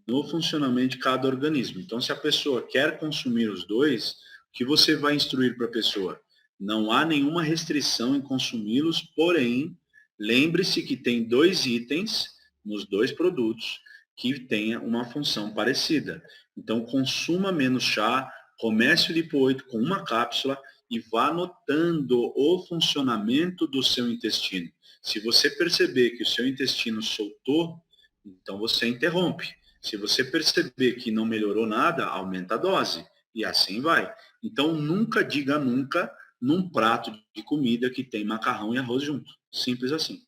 no funcionamento de cada organismo. Então, se a pessoa quer consumir os dois, o que você vai instruir para a pessoa? Não há nenhuma restrição em consumi-los, porém, lembre-se que tem 2 itens nos 2 produtos que tenham uma função parecida. Então, consuma menos chá, comece o Lipo 8 com uma cápsula e vá notando o funcionamento do seu intestino. Se você perceber que o seu intestino soltou, então você interrompe. Se você perceber que não melhorou nada, aumenta a dose. E assim vai. Então nunca diga nunca num prato de comida que tem macarrão e arroz junto. Simples assim.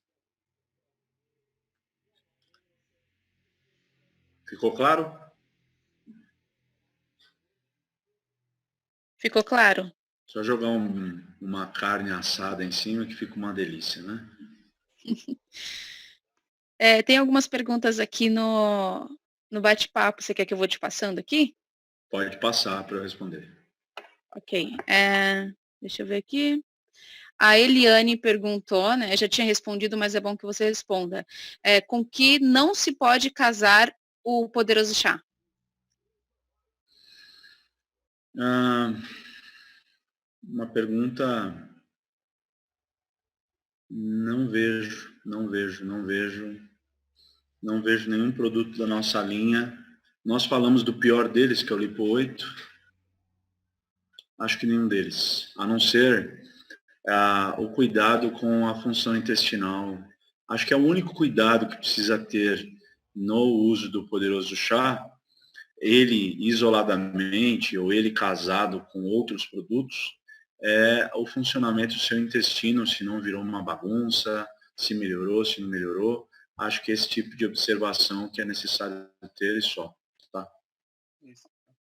Ficou claro? Ficou claro? Só jogar uma carne assada em cima que fica uma delícia, né? Tem algumas perguntas aqui no bate-papo. Você quer que eu vou te passando aqui? Pode passar para eu responder. Ok. Deixa eu ver aqui. A Eliane perguntou, né? Eu já tinha respondido, mas é bom que você responda. Com que não se pode casar o poderoso chá? Uma pergunta. Não vejo nenhum produto da nossa linha. Nós falamos do pior deles, que é o Lipo 8. Acho que nenhum deles, a não ser o cuidado com a função intestinal. Acho que é o único cuidado que precisa ter no uso do poderoso chá, ele isoladamente ou ele casado com outros produtos, é o funcionamento do seu intestino, se não virou uma bagunça, se melhorou, se não melhorou. Acho que esse tipo de observação que é necessário ter e só. Tá?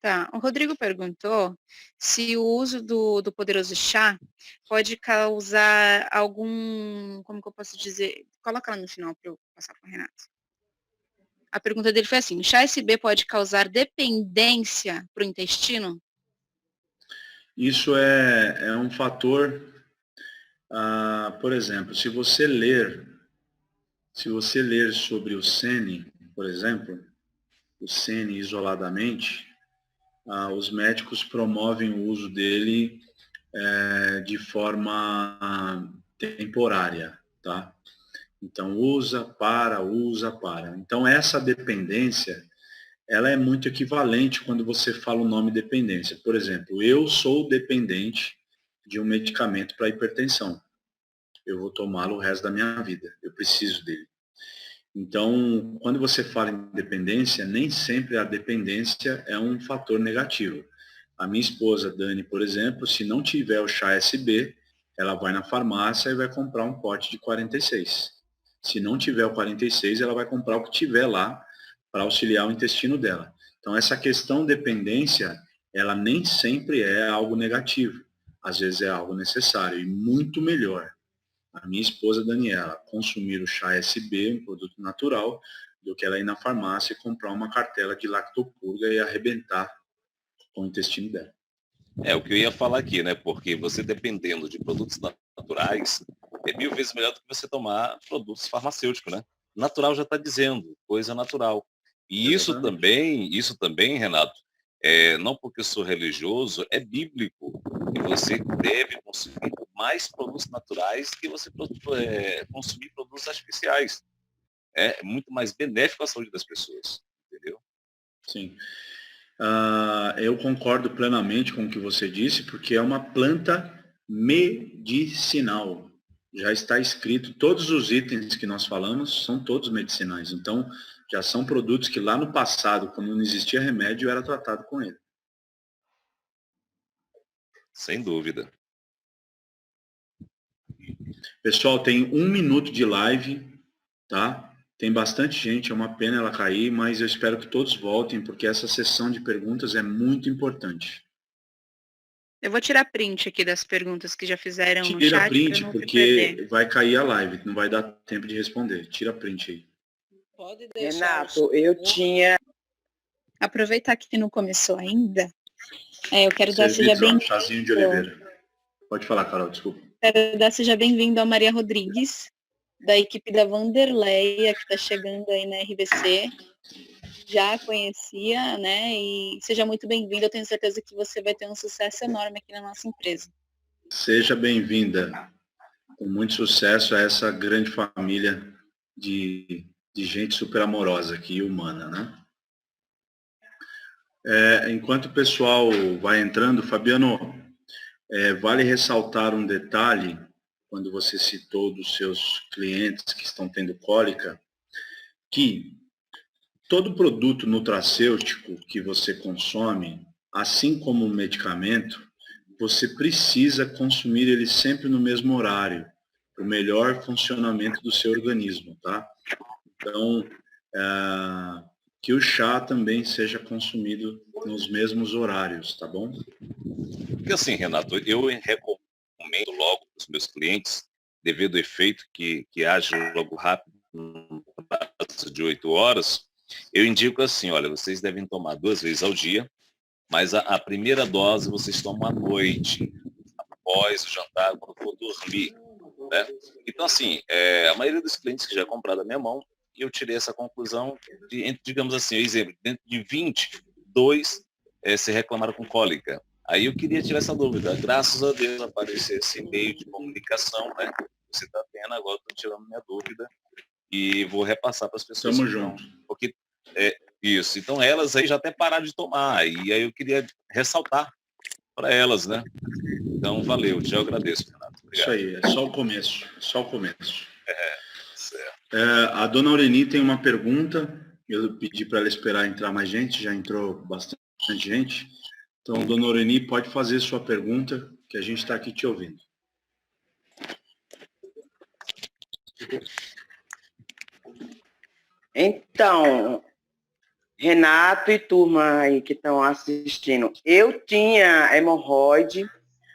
Tá. O Rodrigo perguntou se o uso do poderoso chá pode causar algum, como que eu posso dizer? Coloca lá no final para eu passar para o Renato. A pergunta dele foi assim: o chá SB pode causar dependência para o intestino? Isso é um fator, por exemplo, se você ler sobre o Sene, por exemplo, o Sene isoladamente, os médicos promovem o uso dele de forma temporária, tá? Então, usa, para. Então, essa dependência, ela é muito equivalente quando você fala o nome dependência. Por exemplo, eu sou dependente de um medicamento para hipertensão. Eu vou tomá-lo o resto da minha vida. Eu preciso dele. Então, quando você fala em dependência, nem sempre a dependência é um fator negativo. A minha esposa, Dani, por exemplo, se não tiver o chá SB, ela vai na farmácia e vai comprar um pote de 46. Se não tiver o 46, ela vai comprar o que tiver lá para auxiliar o intestino dela. Então, essa questão dependência, ela nem sempre é algo negativo. Às vezes é algo necessário e muito melhor a minha esposa Daniela consumir o chá SB, um produto natural, do que ela ir na farmácia e comprar uma cartela de lactopurga e arrebentar com o intestino dela. É o que eu ia falar aqui, né? Porque você dependendo de produtos naturais, é 1000 vezes melhor do que você tomar produtos farmacêuticos, né? Natural já está dizendo, coisa natural. E isso também, Renato, não porque eu sou religioso, é bíblico. E você deve consumir mais produtos naturais que você consumir produtos artificiais. É muito mais benéfico à saúde das pessoas, entendeu? Sim. Eu concordo plenamente com o que você disse, porque é uma planta medicinal. Já está escrito, todos os itens que nós falamos são todos medicinais. Então, já são produtos que lá no passado, quando não existia remédio, era tratado com ele. Sem dúvida. Pessoal, tem 1 minuto de live, tá? Tem bastante gente, é uma pena ela cair, mas eu espero que todos voltem, porque essa sessão de perguntas é muito importante. Eu vou tirar print aqui das perguntas que já fizeram no Tira chat para print, não porque perder. vai cair a live, não vai dar tempo de responder. Tira print aí. Pode deixar. Renato, eu tinha... Aproveitar que não começou ainda, eu quero dar Serviço, seja bem-vindo. chazinho de Oliveira. Pode falar, Carol, desculpa. Quero dar seja bem-vindo ao Maria Rodrigues, da equipe da Vanderleia, que está chegando aí na RBC. Já conhecia, né? E seja muito bem-vindo. Eu tenho certeza que você vai ter um sucesso enorme aqui na nossa empresa. Seja bem-vinda. Com muito sucesso a essa grande família de gente super amorosa aqui, humana, né? Enquanto o pessoal vai entrando, Fabiano, vale ressaltar um detalhe, quando você citou dos seus clientes que estão tendo cólica, que todo produto nutracêutico que você consome, assim como o medicamento, você precisa consumir ele sempre no mesmo horário, para o melhor funcionamento do seu organismo, tá? Então, que o chá também seja consumido nos mesmos horários, tá bom? Porque assim, Renato, eu recomendo logo para os meus clientes, devido ao efeito que age logo rápido, no prazo de 8 horas, eu indico assim, olha, vocês devem tomar 2 vezes ao dia, mas a primeira dose vocês tomam à noite, após o jantar, quando for dormir, né? Então, assim, a maioria dos clientes que já compraram da minha mão, eu tirei essa conclusão de, digamos assim, exemplo, dentro de 20, 2 se reclamaram com cólica. Aí eu queria tirar essa dúvida. Graças a Deus apareceu esse meio de comunicação, né? Você está tendo, agora estou tirando minha dúvida e vou repassar para as pessoas. Tamo junto. Porque isso. Então elas aí já até pararam de tomar. E aí eu queria ressaltar para elas, né? Então, valeu. Te agradeço, Renato. Obrigado. Isso aí, é só o começo. Só o começo. Certo. A dona Aureni tem uma pergunta. Eu pedi para ela esperar entrar mais gente, já entrou bastante gente. Então, dona Aureni, pode fazer sua pergunta, que a gente está aqui te ouvindo. Então, Renato e turma aí que estão assistindo, eu tinha hemorroide,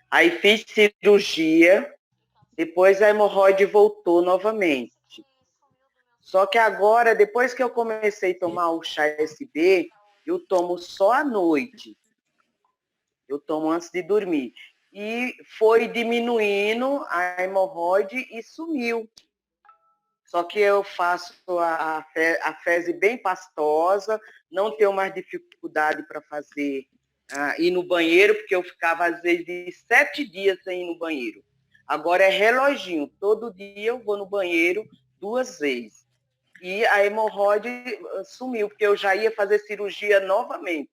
aí fiz cirurgia, depois a hemorroide voltou novamente. Só que agora, depois que eu comecei a tomar o chá SB, eu tomo só à noite. Eu tomo antes de dormir. E foi diminuindo a hemorroide e sumiu. Só que eu faço a fezes bem pastosa, não tenho mais dificuldade para fazer, ir no banheiro, porque eu ficava, às vezes, de 7 dias sem ir no banheiro. Agora é reloginho, todo dia eu vou no banheiro 2 vezes. E a hemorroide sumiu, porque eu já ia fazer cirurgia novamente.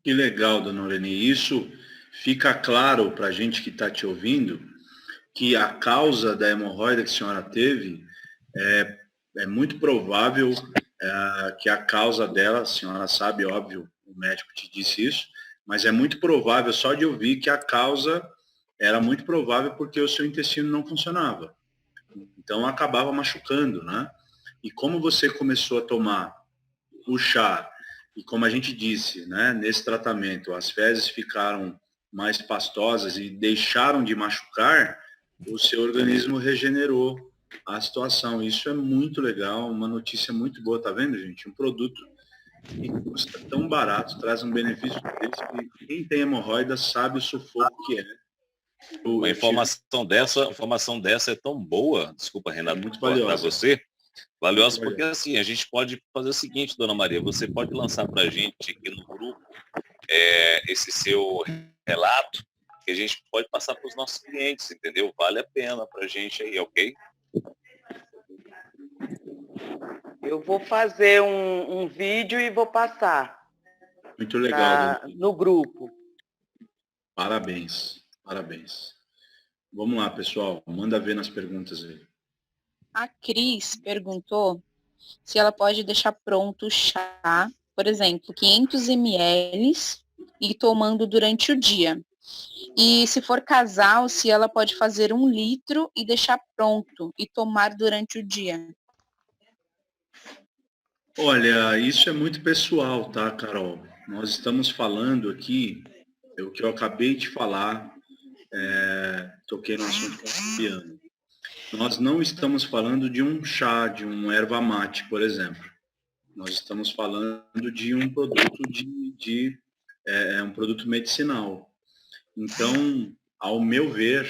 Que legal, dona Aureni. Isso fica claro para a gente que está te ouvindo, que a causa da hemorroida que a senhora teve é muito provável que a causa dela, a senhora sabe, óbvio, o médico te disse isso, mas é muito provável, só de ouvir, que a causa era muito provável porque o seu intestino não funcionava. Então acabava machucando, né? E como você começou a tomar o chá, e como a gente disse, né, nesse tratamento, as fezes ficaram mais pastosas e deixaram de machucar, o seu organismo regenerou a situação. Isso é muito legal, uma notícia muito boa, tá vendo, gente? Um produto que custa tão barato, traz um benefício desse, que quem tem hemorroida sabe o sufoco que é. Uma informação dessa é tão boa, desculpa, Renato, muito cortar valiosa. você, valiosa porque assim, a gente pode fazer o seguinte, dona Maria, você pode lançar para a gente aqui no grupo esse seu relato, que a gente pode passar para os nossos clientes, entendeu? Vale a pena para a gente aí, ok? Eu vou fazer um vídeo e vou passar. Muito legal, no grupo. Parabéns, parabéns. Vamos lá, pessoal. Manda ver nas perguntas aí. A Cris perguntou se ela pode deixar pronto o chá, por exemplo, 500 ml e ir tomando durante o dia. E se for casal, se ela pode fazer 1 litro e deixar pronto e tomar durante o dia. Olha, isso é muito pessoal, tá, Carol? Nós estamos falando aqui, é o que eu acabei de falar, toquei no assunto com o Fabiano. Nós não estamos falando de um chá, de um erva mate, por exemplo. Nós estamos falando de um produto um produto medicinal. Então, ao meu ver,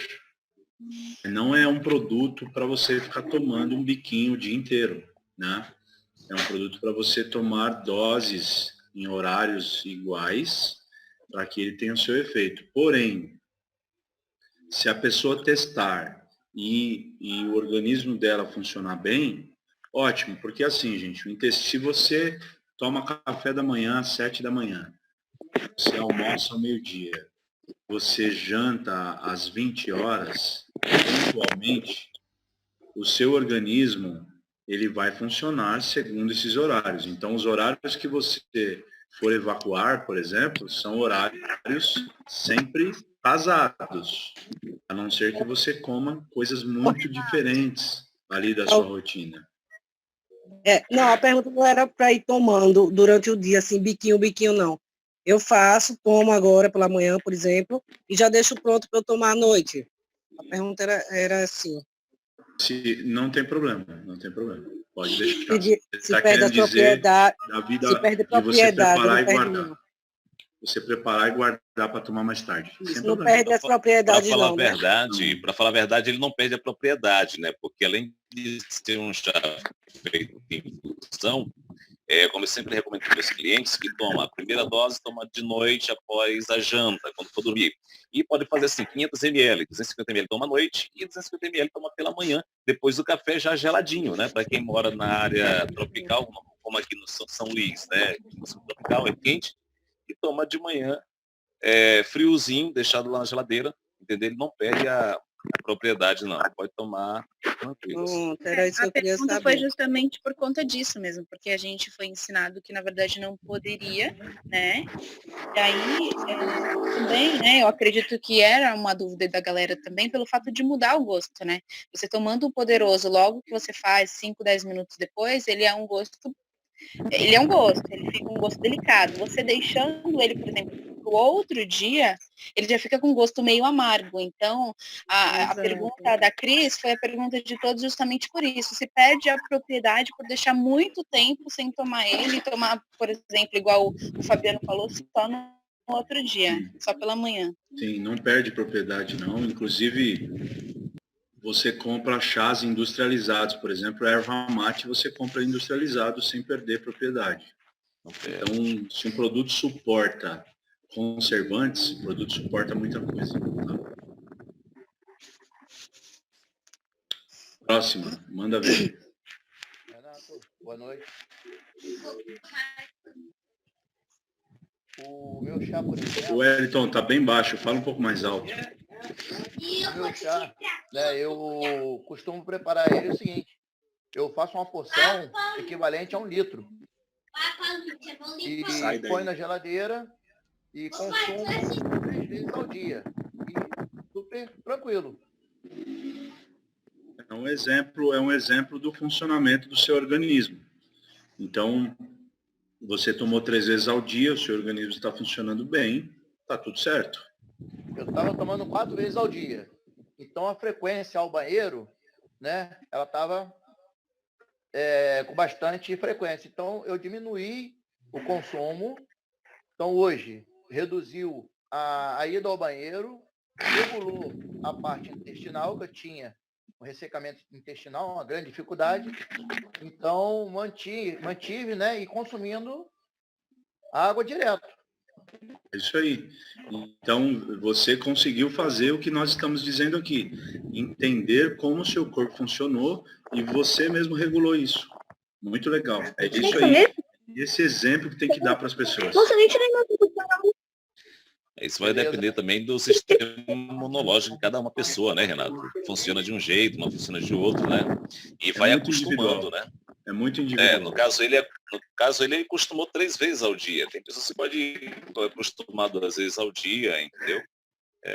não é um produto para você ficar tomando um biquinho o dia inteiro, né? É um produto para você tomar doses em horários iguais para que ele tenha o seu efeito. Porém, se a pessoa testar e o organismo dela funcionar bem, ótimo, porque assim, gente, se você toma café da manhã às 7 da manhã, você almoça ao meio-dia, você janta às 20 horas, pontualmente, o seu organismo ele vai funcionar segundo esses horários. Então, os horários que você for evacuar, por exemplo, são horários sempre casados, a não ser que você coma coisas muito diferentes ali da sua rotina. Não, a pergunta não era para ir tomando durante o dia, assim, biquinho, não. Eu faço, tomo agora pela manhã, por exemplo, e já deixo pronto para eu tomar à noite. A pergunta era assim. Não tem problema, não tem problema. Pode deixar. Se perde a propriedade, se perde propriedade, você preparar não e perde guardar. não. Você preparar e guardar para tomar mais tarde. Isso não perde as propriedades não, né? Para falar a verdade, ele não perde a propriedade, né? Porque além de ser um chá feito em infusão, como eu sempre recomendo para meus clientes, que toma a primeira dose, toma de noite após a janta, quando for dormir. E pode fazer assim, 500 ml, 250 ml toma à noite e 250 ml toma pela manhã, depois do café já geladinho, né? Para quem mora na área tropical, como aqui no São Luís, né? No sul tropical é quente, e toma de manhã friozinho, deixado lá na geladeira, entendeu? Ele não perde a propriedade, não. Pode tomar tranquilo. Era isso que A eu queria pergunta saber. foi justamente por conta disso mesmo, porque a gente foi ensinado que, na verdade, não poderia, né? E aí, também, né, eu acredito que era uma dúvida da galera também, pelo fato de mudar o gosto, né? Você tomando o poderoso logo que você faz, 5, 10 minutos depois, ele é um gosto, ele fica um gosto delicado. Você deixando ele, por exemplo, para o outro dia, ele já fica com um gosto meio amargo. Então, a pergunta da Cris foi a pergunta de todos justamente por isso. Se perde a propriedade por deixar muito tempo sem tomar ele, tomar, por exemplo, igual o Fabiano falou, só no outro dia, só pela manhã. Sim, não perde propriedade não. Inclusive, você compra chás industrializados, por exemplo, a erva mate você compra industrializado sem perder propriedade. Então, se um produto suporta conservantes, o produto suporta muita coisa. Tá? Próxima, manda ver. Renato, boa noite. O meu chá, por exemplo... O Wellington, tá bem baixo, fala um pouco mais alto. O meu chá, né, eu costumo preparar ele o seguinte, eu faço uma porção equivalente a 1 litro. E põe na geladeira e consumo 3 vezes ao dia. E super tranquilo. É um exemplo do funcionamento do seu organismo. Então, você tomou 3 vezes ao dia, o seu organismo está funcionando bem, está tudo certo. Eu estava tomando 4 vezes ao dia. Então, a frequência ao banheiro, né, ela estava com bastante frequência. Então, eu diminuí o consumo. Então, hoje, reduziu a ida ao banheiro, regulou a parte intestinal, que eu tinha um ressecamento intestinal, uma grande dificuldade. Então, mantive, né, e consumindo água direto. É isso aí. Então, você conseguiu fazer o que nós estamos dizendo aqui. Entender como o seu corpo funcionou e você mesmo regulou isso. Muito legal. É isso aí. esse exemplo que tem que dar para as pessoas. Nossa, a gente nem Isso vai depender também do sistema imunológico de cada uma pessoa, né, Renato? Funciona de um jeito, uma funciona de outro, né? E vai muito acostumando, individual. né? É muito individual. No caso ele acostumou 3 vezes ao dia. Tem pessoas que podem acostumar 2 vezes ao dia, entendeu?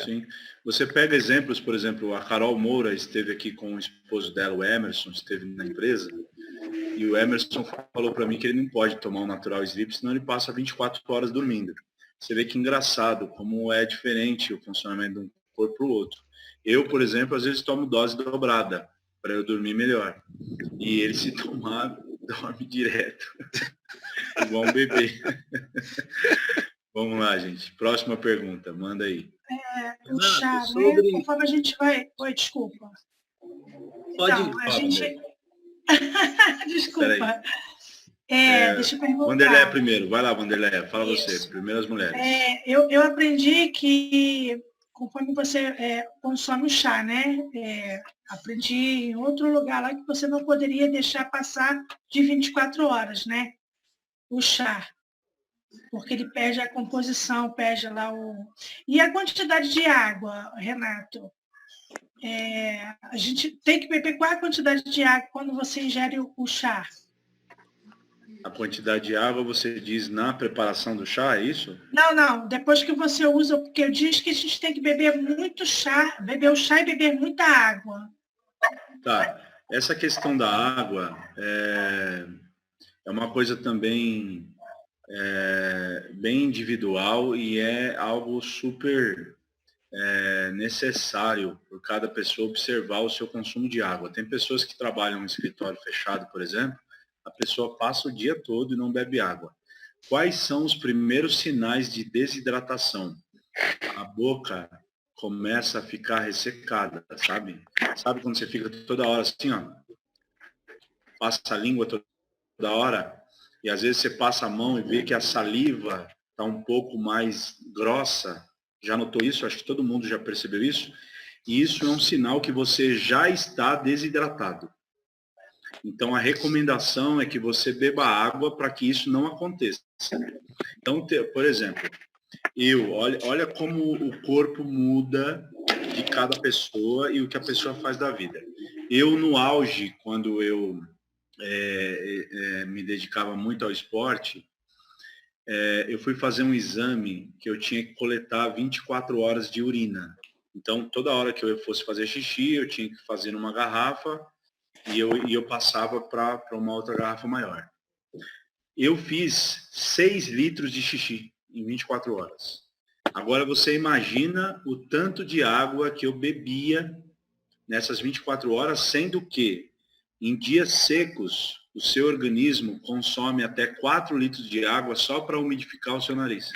Sim. Você pega exemplos, por exemplo, a Carol Moura esteve aqui com o esposo dela, o Emerson, esteve na empresa, e o Emerson falou para mim que ele não pode tomar um natural sleep, senão ele passa 24 horas dormindo. Você vê que engraçado como é diferente o funcionamento de um corpo para o outro. Eu, por exemplo, às vezes tomo dose dobrada para eu dormir melhor. E ele, se tomar, dorme direto. Igual um bebê. Vamos lá, gente. Próxima pergunta, manda aí. O chá, né? Conforme a gente vai... Oi, desculpa. Pode então, a gente... Desculpa. Deixa eu perguntar. Vanderlé primeiro. Vai lá, Vanderlé. Fala você. Primeiro as mulheres. Eu aprendi que, conforme você consome o chá, né? Aprendi em outro lugar lá que você não poderia deixar passar de 24 horas, né? O chá. Porque ele perde a composição, perde lá o... E a quantidade de água, Renato? A gente tem que beber qual a quantidade de água quando você ingere o chá? A quantidade de água você diz na preparação do chá, é isso? Não. Depois que você usa, porque eu disse que a gente tem que beber muito chá, beber o chá e beber muita água. Tá. Essa questão da água é uma coisa também bem individual e é algo super necessário por cada pessoa observar o seu consumo de água. Tem pessoas que trabalham em escritório fechado, por exemplo, a pessoa passa o dia todo e não bebe água. Quais são os primeiros sinais de desidratação? A boca começa a ficar ressecada, sabe? Sabe quando você fica toda hora assim, ó? Passa a língua toda hora e às vezes você passa a mão e vê que a saliva está um pouco mais grossa. Já notou isso? Acho que todo mundo já percebeu isso. E isso é um sinal que você já está desidratado. Então, a recomendação é que você beba água para que isso não aconteça. Então, por exemplo, olha como o corpo muda de cada pessoa e o que a pessoa faz da vida. Eu, no auge, quando eu me dedicava muito ao esporte, eu fui fazer um exame que eu tinha que coletar 24 horas de urina. Então, toda hora que eu fosse fazer xixi, eu tinha que fazer numa garrafa e eu passava para uma outra garrafa maior. Eu fiz 6 litros de xixi em 24 horas. Agora você imagina o tanto de água que eu bebia nessas 24 horas, sendo que em dias secos o seu organismo consome até 4 litros de água só para umidificar o seu nariz.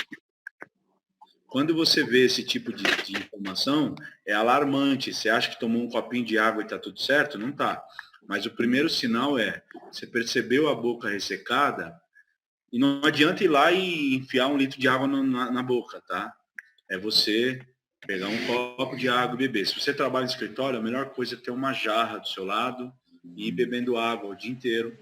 Quando você vê esse tipo de informação, é alarmante. Você acha que tomou um copinho de água e está tudo certo? Não está. Mas o primeiro sinal você percebeu a boca ressecada, e não adianta ir lá e enfiar 1 litro de água na boca, tá? É você pegar um copo de água e beber. Se você trabalha no escritório, a melhor coisa é ter uma jarra do seu lado e ir bebendo água o dia inteiro.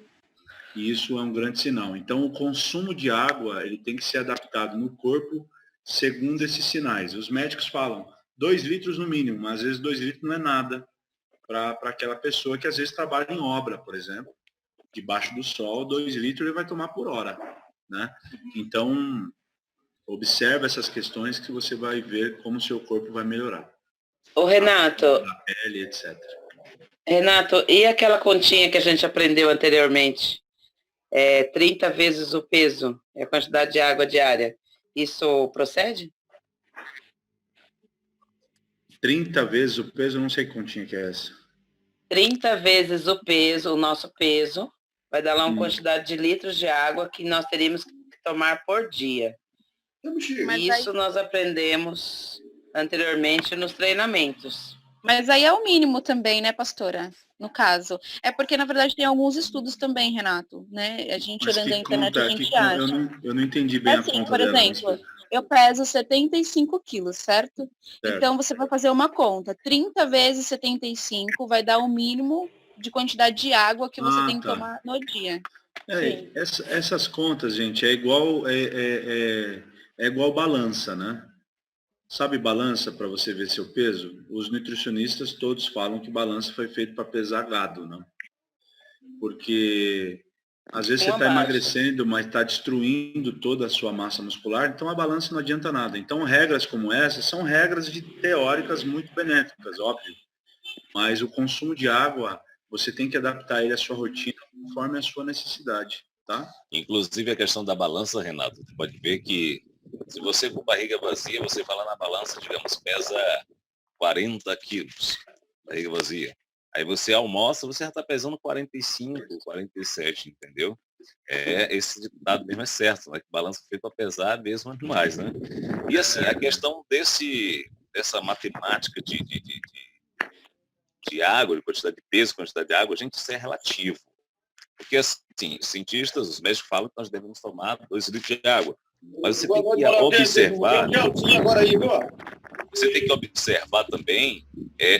E isso é um grande sinal. Então, o consumo de água, ele tem que ser adaptado no corpo segundo esses sinais. Os médicos falam 2 litros no mínimo, mas às vezes 2 litros não é nada para aquela pessoa que às vezes trabalha em obra, por exemplo, debaixo do sol, 2 litros ele vai tomar por hora, né? Então, observe essas questões que você vai ver como o seu corpo vai melhorar. Ô, Renato. A pele, etc. Renato, e aquela continha que a gente aprendeu anteriormente? 30 vezes o peso, a quantidade de água diária. Isso procede? 30 vezes o peso, eu não sei que continha que é essa. 30 vezes o peso, o nosso peso, vai dar lá uma quantidade de litros de água que nós teríamos que tomar por dia. Isso nós aprendemos anteriormente nos treinamentos. Mas aí é o mínimo também, né, pastora? No caso. É porque, na verdade, tem alguns estudos também, Renato, né? A gente Mas olhando a internet, conta, a gente acha. Eu não entendi bem a assim, conta por dela. exemplo, eu peso 75 quilos, certo? Então, você vai fazer uma conta. 30 vezes 75 vai dar o mínimo de quantidade de água que você tem que tomar no dia. Sim. Essas contas, gente, é igual balança, né? Sabe balança para você ver seu peso? Os nutricionistas todos falam que balança foi feito para pesar gado, né? Porque às vezes você Uma está baixa. emagrecendo, mas está destruindo toda a sua massa muscular, então a balança não adianta nada. Então regras como essa são regras teóricas muito benéficas, óbvio. Mas o consumo de água, você tem que adaptar ele à sua rotina conforme a sua necessidade, tá? Inclusive a questão da balança, Renato, você pode ver que se você com barriga vazia, você vai lá na balança, digamos, pesa 40 quilos, barriga vazia. Aí você almoça, você já está pesando 45, 47, entendeu? Esse ditado mesmo é certo, né? Que balança feita para pesar mesmo mais, né? E assim, a questão dessa matemática de água, de quantidade de peso, quantidade de água, gente, isso é relativo. Porque, assim, os cientistas, os médicos falam que nós devemos tomar 2 litros de água. Mas você tem que observar, também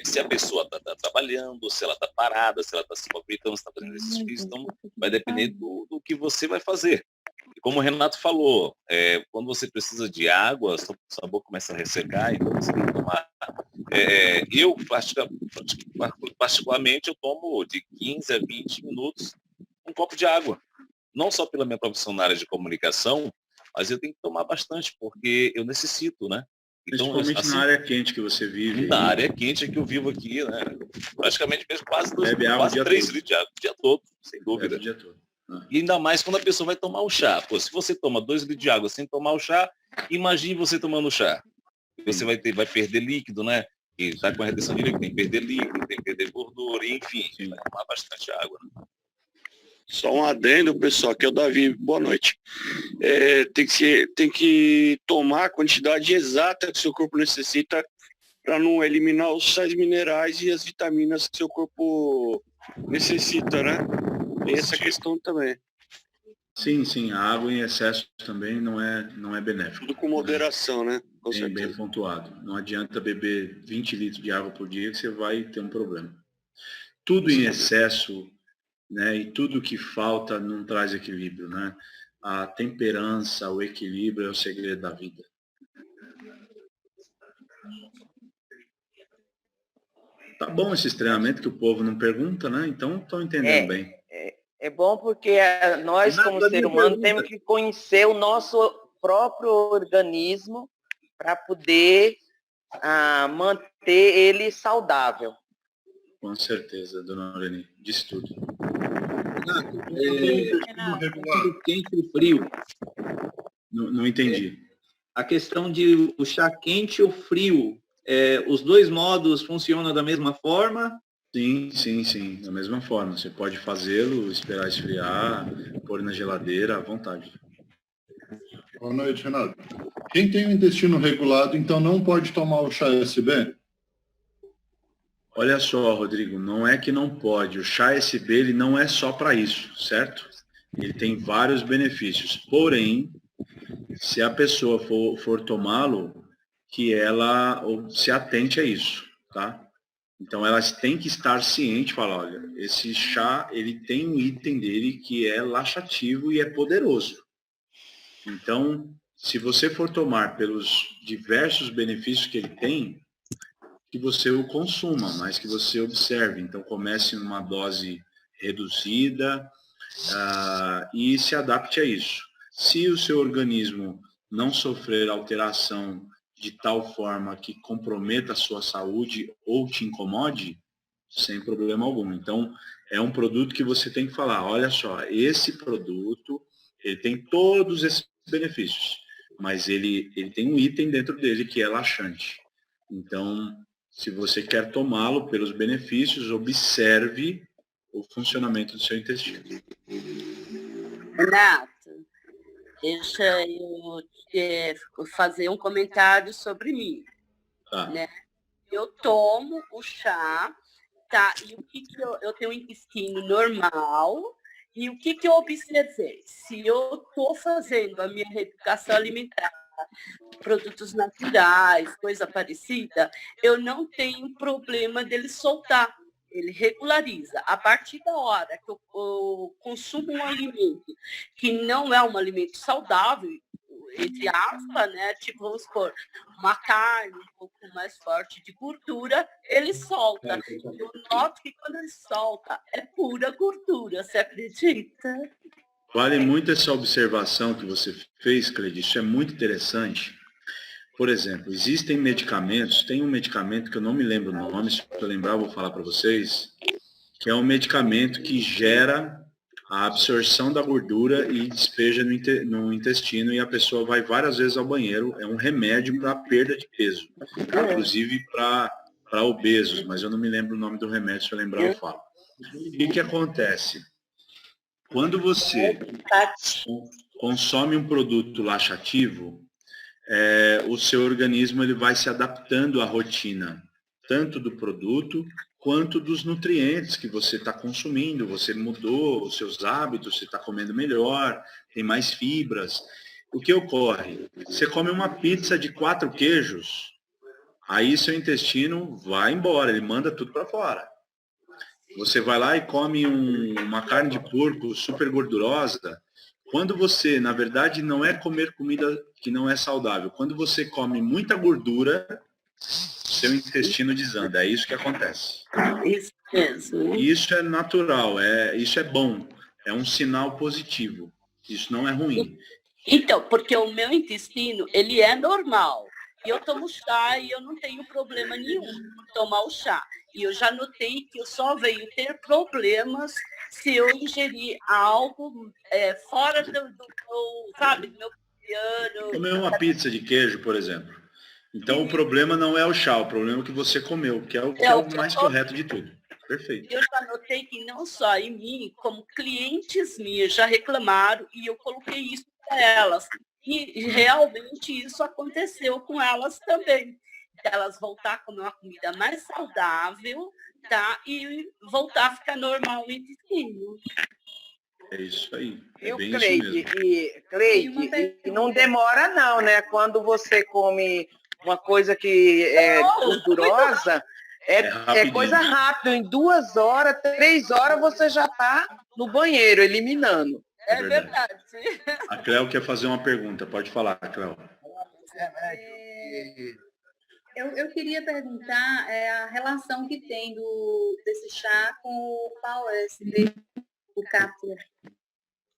se a pessoa está trabalhando, se ela está parada, se ela está se movimentando, se está fazendo exercício. Então, vai depender do que você vai fazer. E como o Renato falou, quando você precisa de água, sua boca começa a ressecar, então você tem que tomar. Eu, particularmente, eu tomo de 15 a 20 minutos um copo de água. Não só pela minha profissão na área de comunicação, mas eu tenho que tomar bastante, porque eu necessito, né? Então, principalmente assim, na área quente que você vive. Na área quente é que eu vivo aqui, né? Praticamente mesmo quase 3 litros de água o dia todo, sem dúvida. O dia todo. E ainda mais quando a pessoa vai tomar o chá. Pô, se você toma 2 litros de água sem tomar o chá, imagine você tomando chá. Você vai perder líquido, né? E está com a retenção de líquido, tem que perder líquido, tem que perder gordura, enfim, vai tomar bastante água. Né? Só um adendo, pessoal, aqui é o Davi, boa noite. Tem que tomar a quantidade exata que seu corpo necessita para não eliminar os sais minerais e as vitaminas que seu corpo necessita, né? Tem essa questão também. Sim, a água em excesso também não é benéfico. Tudo com moderação, né? Com bem pontuado. Não adianta beber 20 litros de água por dia que você vai ter um problema. Tudo em excesso, né, e tudo que falta não traz equilíbrio, né? A temperança, o equilíbrio é o segredo da vida. Tá bom esse treinamento que o povo não pergunta, né? Então estão entendendo bem. É bom porque nós, como ser humano, temos que conhecer o nosso próprio organismo para poder manter ele saudável. Com certeza, dona Lorene, disse tudo. Renato, quente e frio. Não entendi. A questão de o chá quente ou frio, os dois modos funcionam da mesma forma? Sim, da mesma forma. Você pode fazê-lo, esperar esfriar, pôr na geladeira à vontade. Boa noite, Renato. Quem tem o intestino regulado, então não pode tomar o chá SB? Olha só, Rodrigo, não é que não pode. O chá SB ele não é só para isso, certo? Ele tem vários benefícios. Porém, se a pessoa for tomá-lo, que ela se atente a isso, tá? Então, elas têm que estar cientes, falar, olha, esse chá, ele tem um item dele que é laxativo e é poderoso. Então, se você for tomar pelos diversos benefícios que ele tem, que você o consuma, mas que você observe. Então, comece numa dose reduzida e se adapte a isso. Se o seu organismo não sofrer alteração de tal forma que comprometa a sua saúde ou te incomode, sem problema algum. Então, é um produto que você tem que falar, olha só, esse produto, ele tem todos esses benefícios, mas ele tem um item dentro dele que é laxante. Então, se você quer tomá-lo pelos benefícios, observe o funcionamento do seu intestino. Renato, deixa eu fazer um comentário sobre mim. Né? Eu tomo o chá, tá? E o que eu tenho um intestino normal, e o que eu observei? Se eu estou fazendo a minha reeducação alimentar, produtos naturais, coisa parecida, eu não tenho problema dele soltar. ele regulariza. A partir da hora que eu consumo um alimento que não é um alimento saudável, entre aspas, né? Tipo, vamos supor, uma carne um pouco mais forte de gordura, ele solta. Eu noto que quando ele solta, é pura gordura, você acredita? Vale muito essa observação que você fez, Cleide, isso é muito interessante. Por exemplo, existem medicamentos, tem um medicamento que eu não me lembro o nome, se eu lembrar eu vou falar para vocês, que é um medicamento que gera a absorção da gordura e despeja no intestino, e a pessoa vai várias vezes ao banheiro. É um remédio para perda de peso, inclusive para obesos, mas eu não me lembro o nome do remédio, se eu lembrar eu falo. E o que acontece? Quando você consome um produto laxativo, o seu organismo ele vai se adaptando à rotina, tanto do produto quanto dos nutrientes que você está consumindo. Você mudou os seus hábitos, você está comendo melhor, tem mais fibras. O que ocorre? Você come uma pizza de 4 queijos, aí seu intestino vai embora, ele manda tudo para fora. Você vai lá e come uma carne de porco super gordurosa. Quando você, na verdade, não é comer comida que não é saudável. Quando você come muita gordura, seu intestino desanda. É isso que acontece. Isso mesmo. Isso é natural, isso é bom. É um sinal positivo. Isso não é ruim. Então, porque o meu intestino, ele é normal. E eu tomo chá e eu não tenho problema nenhum em tomar o chá. E eu já notei que eu só venho ter problemas se eu ingerir algo fora do meu piano. Comer uma pizza de queijo, por exemplo. Então, o problema não é o chá, o problema é que você comeu, que é o mais correto de tudo. Perfeito. Eu já notei que não só em mim, como clientes minhas já reclamaram e eu coloquei isso para elas. E realmente isso aconteceu com elas também. Elas voltar a comer uma comida mais saudável, tá? E voltar a ficar normal o intestino. É isso aí. E o Cleide, e não demora não, né? Quando você come uma coisa que é gordurosa, é coisa rápida. Em 2 horas, 3 horas, você já está no banheiro, eliminando. É verdade. A Cléo quer fazer uma pergunta. Pode falar, Cléo. Eu queria perguntar a relação que tem desse chá com o pau USB, o cápsula.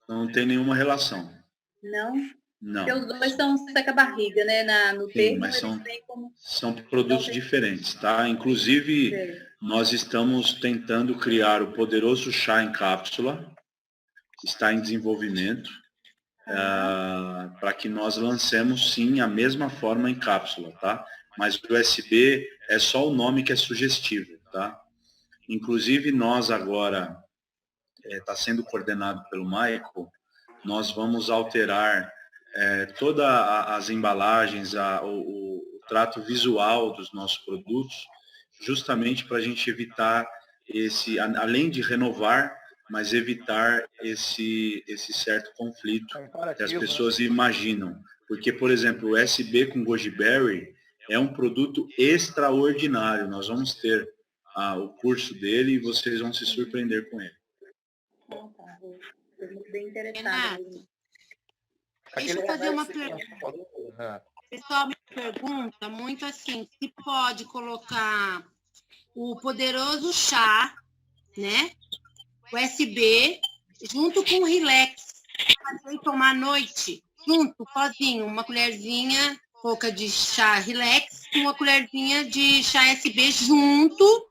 Não tem nenhuma relação. Não? Não. Porque os dois são seca-barriga, né? No termo, mas eles têm como... são produtos diferentes, tá? Inclusive, nós estamos tentando criar o poderoso chá em cápsula, está em desenvolvimento, para que nós lancemos, sim, a mesma forma em cápsula, tá? Mas o USB é só o nome que é sugestivo, tá? Inclusive, nós agora, está sendo coordenado pelo Michael, nós vamos alterar todas as embalagens, o trato visual dos nossos produtos, justamente para a gente evitar além de renovar, mas evitar esse certo conflito que as pessoas imaginam. Porque, por exemplo, o USB com goji berry é um produto extraordinário. Nós vamos ter o curso dele e vocês vão se surpreender com ele. Estou bem interessada. Deixa eu fazer uma pergunta. O pessoal me pergunta muito assim, se pode colocar o poderoso chá, né? USB, junto com o relax, para tomar à noite, junto, sozinho, uma colherzinha pouca de chá relax, uma colherzinha de chá USB junto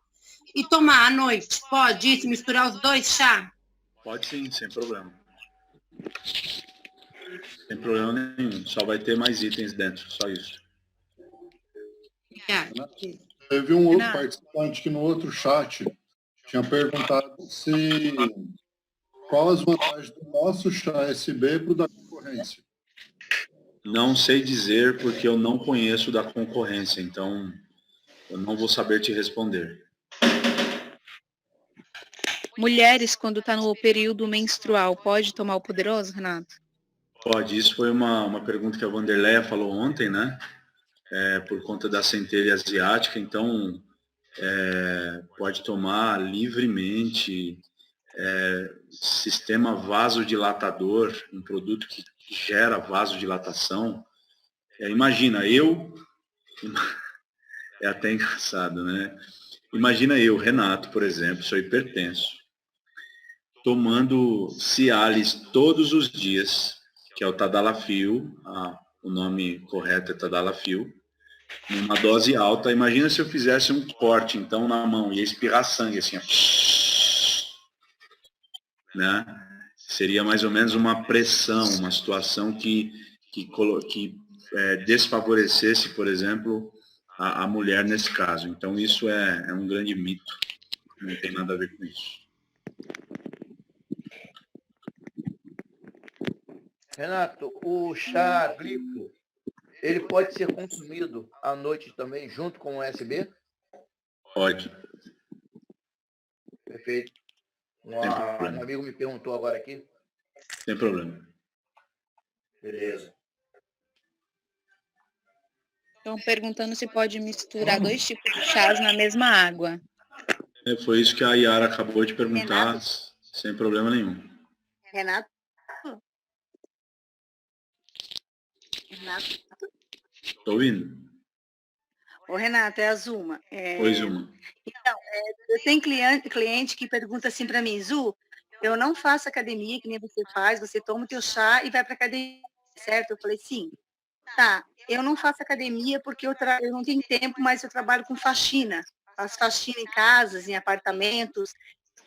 e tomar à noite. Pode isso, misturar os dois chá? Pode sim, sem problema. Sem problema nenhum, só vai ter mais itens dentro, só isso. Teve um outro participante que no outro chat tinha perguntado qual as vantagens do nosso chá USB para o da concorrência. Não sei dizer porque eu não conheço da concorrência, então eu não vou saber te responder. Mulheres, quando está no período menstrual, pode tomar o poderoso, Renato? Pode, isso foi uma pergunta que a Vanderleia falou ontem, né? Por conta da centelha asiática, então pode tomar livremente, sistema vasodilatador, um produto que gera vasodilatação. Imagina, é até engraçado, né? Imagina eu, Renato, por exemplo, sou hipertenso, tomando Cialis todos os dias, que é o Tadalafil, o nome correto é Tadalafil, numa dose alta. Imagina se eu fizesse um corte, então, na mão, ia espirrar sangue, assim, ó, né? Seria mais ou menos uma pressão, uma situação que desfavorecesse, por exemplo, a mulher nesse caso. Então, isso é um grande mito, não tem nada a ver com isso. Renato, o chá glifo, ele pode ser consumido à noite também, junto com o USB? Pode. Perfeito. Um amigo me perguntou agora aqui. Sem problema. Beleza. Estão perguntando se pode misturar 2 tipos de chás na mesma água. Foi isso que a Yara acabou de perguntar, Renato? sem problema nenhum. Renato? Estou ouvindo? Ô, Renato, é a Zuma. Oi, Zuma. Então, eu tenho cliente que pergunta assim para mim, Zu, eu não faço academia, que nem você faz, você toma o teu chá e vai para academia, certo? Eu falei, sim. Tá, eu não faço academia porque eu não tenho tempo, mas eu trabalho com faxina. Faço faxina em casas, em apartamentos.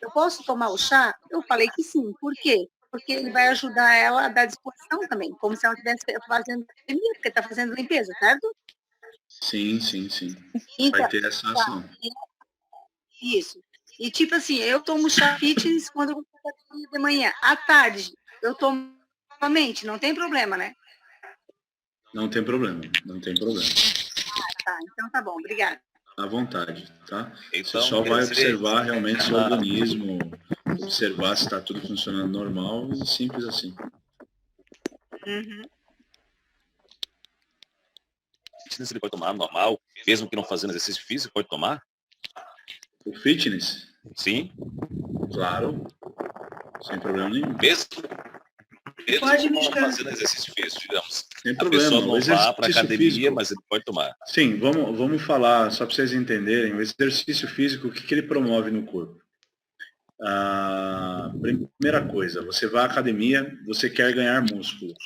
Eu posso tomar o chá? Eu falei que sim. Por quê? Porque ele vai ajudar ela a dar disposição também, como se ela estivesse fazendo academia, porque está fazendo limpeza, certo? Sim. Então, Vai ter essa ação. Isso. E tipo assim, eu tomo chá fitness quando eu vou fazer academia de manhã. À tarde, eu tomo novamente, não tem problema, né? Não tem problema. Tá, então tá bom, obrigada. À vontade, tá? Então, você só vai observar realmente seu organismo, observar se está tudo funcionando normal e simples assim. Uhum. Fitness ele pode tomar normal, mesmo que não fazendo exercício físico, pode tomar? O fitness? Sim. Claro. Sem problema nenhum. Mesmo Pode não misturar. fazendo exercício físico, digamos. Sem A problema. pessoa não vá para academia, físico, mas ele pode tomar. Sim, vamos falar, só para vocês entenderem, o exercício físico, o que ele promove no corpo? Primeira coisa, você vai à academia, você quer ganhar músculos.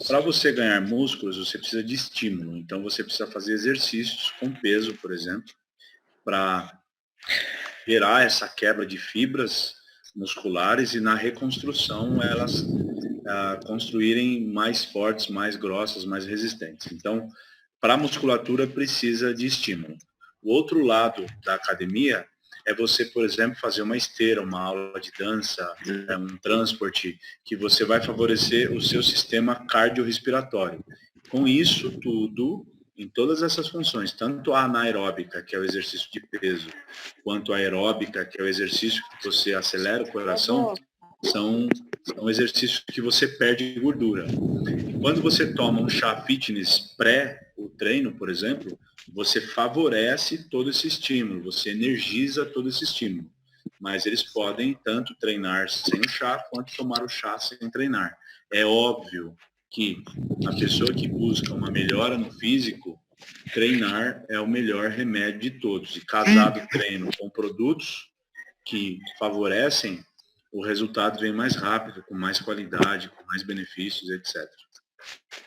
Para você ganhar músculos, você precisa de estímulo. Então, você precisa fazer exercícios com peso, por exemplo, para gerar essa quebra de fibras musculares e na reconstrução elas construírem mais fortes, mais grossas, mais resistentes. Então, para a musculatura precisa de estímulo. O outro lado da academia é você, por exemplo, fazer uma esteira, uma aula de dança, um transporte, que você vai favorecer o seu sistema cardiorrespiratório. Com isso tudo, em todas essas funções, tanto a anaeróbica, que é o exercício de peso, quanto a aeróbica, que é o exercício que você acelera o coração, são exercícios que você perde gordura. Quando você toma um chá fitness pré o treino, por exemplo, você favorece todo esse estímulo, você energiza todo esse estímulo. Mas eles podem tanto treinar sem o chá, quanto tomar o chá sem treinar. É óbvio que a pessoa que busca uma melhora no físico, treinar é o melhor remédio de todos. E casado treino com produtos que favorecem, o resultado vem mais rápido, com mais qualidade, com mais benefícios, etc.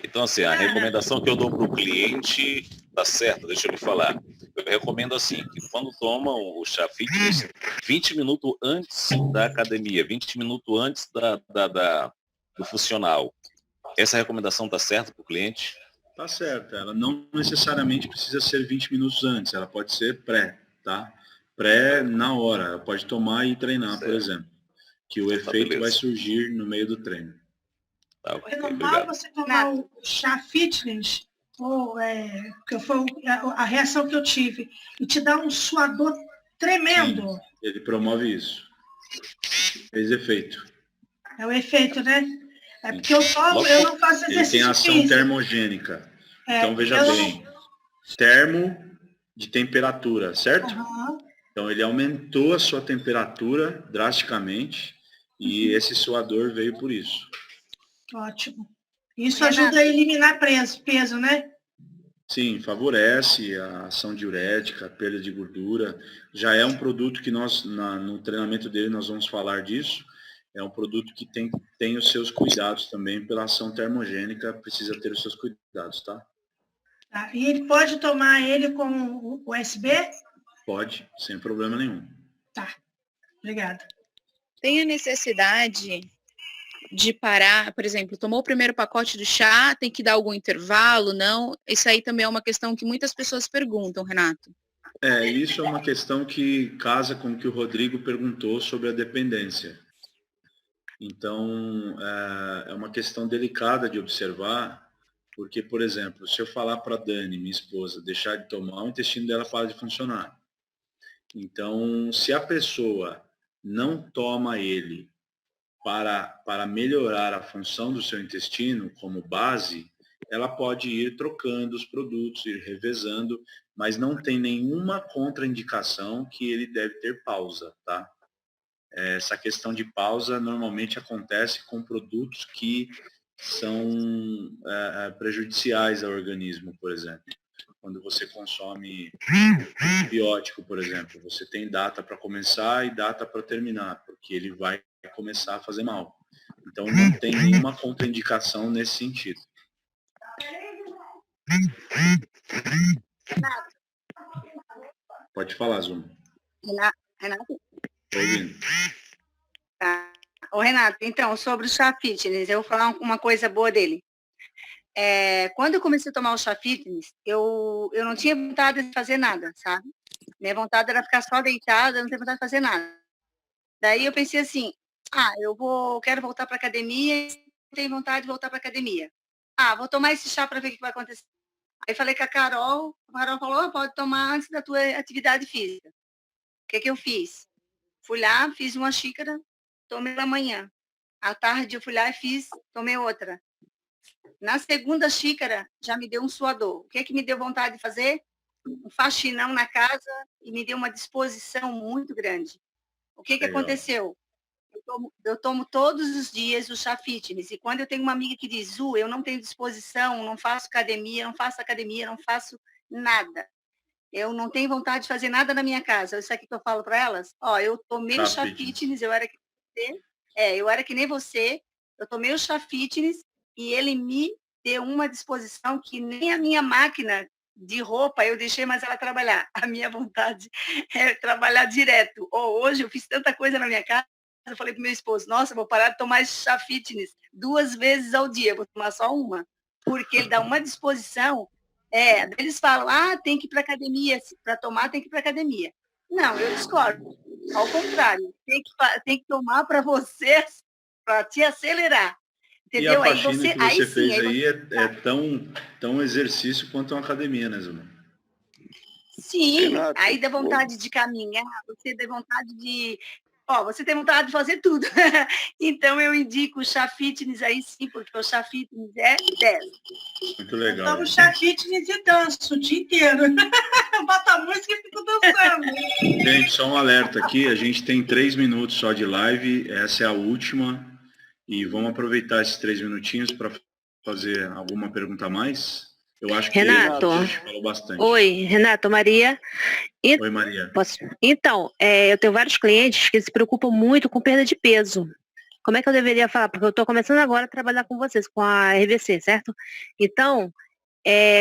Então, assim, a recomendação que eu dou para o cliente tá certa, deixa eu lhe falar. Eu recomendo assim, que quando tomam o chá fitness, 20 minutos antes da academia, 20 minutos antes do funcional. Essa recomendação tá certa para o cliente? Tá certo, ela não necessariamente precisa ser 20 minutos antes, ela pode ser pré, tá? Pré na hora, ela pode tomar e treinar, por exemplo. Que o efeito vai surgir no meio do treino. Tá, É normal você tomar o chá fitness, que foi a reação que eu tive, e te dá um suador tremendo. Sim, ele promove isso. Fez efeito. É o efeito, né? É porque eu tomo, eu não faço exercício físico. Ele tem ação termogênica. Então, veja bem, termo de temperatura, certo? Aham. Então, ele aumentou a sua temperatura drasticamente e esse suador veio por isso. Ótimo. Isso ajuda a eliminar peso, né? Sim, favorece a ação diurética, a perda de gordura. Já é um produto que nós, no treinamento dele, nós vamos falar disso. É um produto que tem os seus cuidados também pela ação termogênica, precisa ter os seus cuidados, tá? Tá. E ele pode tomar ele com USB? Pode, sem problema nenhum. Tá. Obrigada. Tem a necessidade de parar, por exemplo, tomou o primeiro pacote do chá, tem que dar algum intervalo, não? Isso aí também é uma questão que muitas pessoas perguntam, Renato. Isso é uma questão que casa com o que o Rodrigo perguntou sobre a dependência. Então, é uma questão delicada de observar, porque, por exemplo, se eu falar para a Dani, minha esposa, deixar de tomar, o intestino dela para de funcionar. Então, se a pessoa não toma ele para melhorar a função do seu intestino como base, ela pode ir trocando os produtos, ir revezando, mas não tem nenhuma contraindicação que ele deve ter pausa, tá? Essa questão de pausa normalmente acontece com produtos que são prejudiciais ao organismo, por exemplo. Quando você consome antibiótico, por exemplo, você tem data para começar e data para terminar, porque ele vai começar a fazer mal. Então, não tem nenhuma contraindicação nesse sentido. Renato. Pode falar, Zuma. Renato? Tô ouvindo. Tá. Ô, Renato, então, sobre o chá fitness, eu vou falar uma coisa boa dele. Quando eu comecei a tomar o chá fitness, eu não tinha vontade de fazer nada, sabe? Minha vontade era ficar só deitada, não tinha vontade de fazer nada. Daí eu pensei assim, quero voltar para academia, tenho vontade de voltar para academia. Vou tomar esse chá para ver o que vai acontecer. Aí falei com a Carol falou, pode tomar antes da tua atividade física. O que eu fiz? Fui lá, fiz uma xícara, tomei pela manhã. À tarde eu fui lá e tomei outra. Na segunda xícara, já me deu um suador. O que me deu vontade de fazer? Um faxinão na casa e me deu uma disposição muito grande. O que aconteceu? Eu tomo todos os dias o chá fitness. E quando eu tenho uma amiga que diz, eu não tenho disposição, não faço academia, não faço nada. Eu não tenho vontade de fazer nada na minha casa. Isso aqui que eu falo para elas. Eu tomei o chá fitness, eu era que nem você. Eu tomei o chá fitness e ele me deu uma disposição que nem a minha máquina de roupa eu deixei mais ela trabalhar. A minha vontade é trabalhar direto. Hoje eu fiz tanta coisa na minha casa, eu falei pro meu esposo, nossa, vou parar de tomar esse chá fitness 2 vezes ao dia, vou tomar só uma, porque ele dá uma disposição. Eles falam, tem que ir para academia, para tomar tem que ir para academia. Não, eu discordo. Ao contrário, tem que tomar para você, para te acelerar. Entendeu? E a faxina que você fez aí é tão exercício quanto uma academia, né, Zuma? Sim, Renato, aí dá vontade de caminhar, você dá vontade de... você tem vontade de fazer tudo. Então, eu indico o chá fitness aí sim, porque o chá fitness é 10. Muito legal. Eu tomo chá fitness e danço o dia inteiro. Eu boto a música e fico dançando. Gente, só um alerta aqui, a gente tem 3 minutos só de live, essa é a última, e vamos aproveitar esses 3 minutinhos para fazer alguma pergunta a mais. Eu acho que Renato, a gente falou bastante. Oi, Renato, Maria. Oi, Maria. Então, eu tenho vários clientes que se preocupam muito com perda de peso. Como é que eu deveria falar? Porque eu estou começando agora a trabalhar com vocês, com a RVC, certo? Então,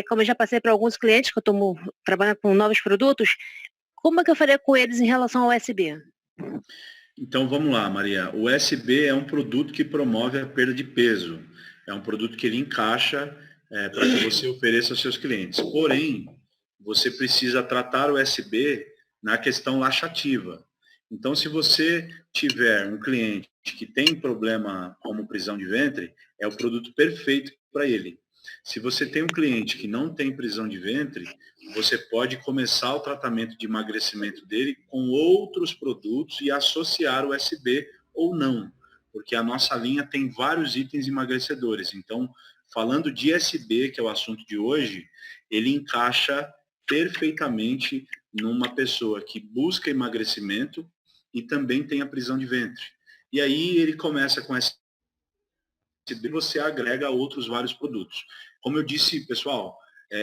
como eu já passei para alguns clientes que eu estou trabalhando com novos produtos, como é que eu faria com eles em relação ao USB? Então, vamos lá, Maria. O USB é um produto que promove a perda de peso. É um produto que ele encaixa para que você ofereça aos seus clientes. Porém, você precisa tratar o USB na questão laxativa. Então, se você tiver um cliente que tem problema como prisão de ventre, é o produto perfeito para ele. Se você tem um cliente que não tem prisão de ventre, você pode começar o tratamento de emagrecimento dele com outros produtos e associar o USB ou não, porque a nossa linha tem vários itens emagrecedores. Então, falando de USB, que é o assunto de hoje, ele encaixa perfeitamente numa pessoa que busca emagrecimento e também tem a prisão de ventre. E aí ele começa com essa... Você agrega outros vários produtos. Como eu disse, pessoal,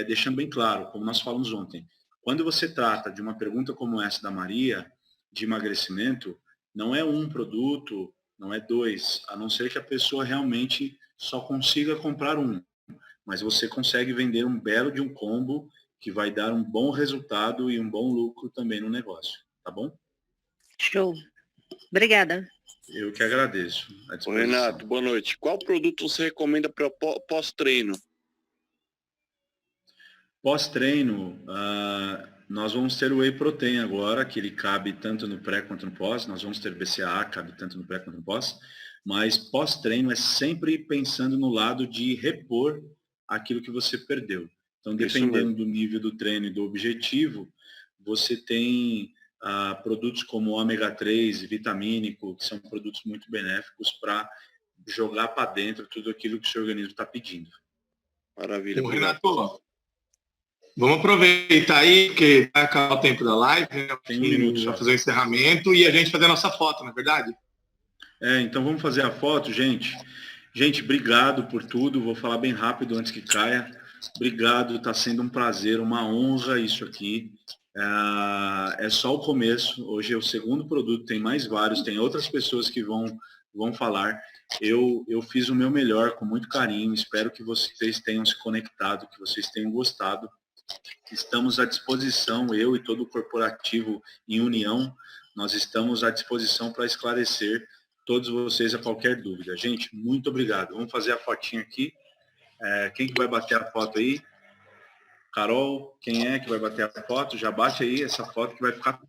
deixando bem claro, como nós falamos ontem, quando você trata de uma pergunta como essa da Maria, de emagrecimento, não é um produto, não é dois, a não ser que a pessoa realmente só consiga comprar um. Mas você consegue vender um belo de um combo que vai dar um bom resultado e um bom lucro também no negócio, tá bom? Show. Obrigada. Eu que agradeço. Ô, Renato, boa noite. Qual produto você recomenda para pós-treino? Pós-treino, nós vamos ter o Whey Protein agora, que ele cabe tanto no pré quanto no pós. Nós vamos ter BCAA, cabe tanto no pré quanto no pós. Mas pós-treino é sempre pensando no lado de repor aquilo que você perdeu. Então, dependendo do nível do treino e do objetivo, você tem produtos como ômega 3 e vitamínico, que são produtos muito benéficos para jogar para dentro tudo aquilo que o seu organismo está pedindo. Maravilha. Bom, Renato, vamos aproveitar aí, porque vai acabar o tempo da live, né? Tem um minuto só. Vai fazer o encerramento e a gente fazer a nossa foto, não é verdade? Então vamos fazer a foto, gente. Gente, obrigado por tudo. Vou falar bem rápido antes que caia. Obrigado, está sendo um prazer, uma honra isso aqui. É só o começo. Hoje é o segundo produto, tem mais vários, tem outras pessoas que vão falar. Eu fiz o meu melhor com muito carinho. Espero que vocês tenham se conectado, que vocês tenham gostado. Estamos à disposição, eu e todo o corporativo em união, nós estamos à disposição para esclarecer todos vocês a qualquer dúvida. Gente, muito obrigado. Vamos fazer a fotinha aqui. Quem que vai bater a foto aí? Carol, quem é que vai bater a foto? Já bate aí essa foto que vai ficar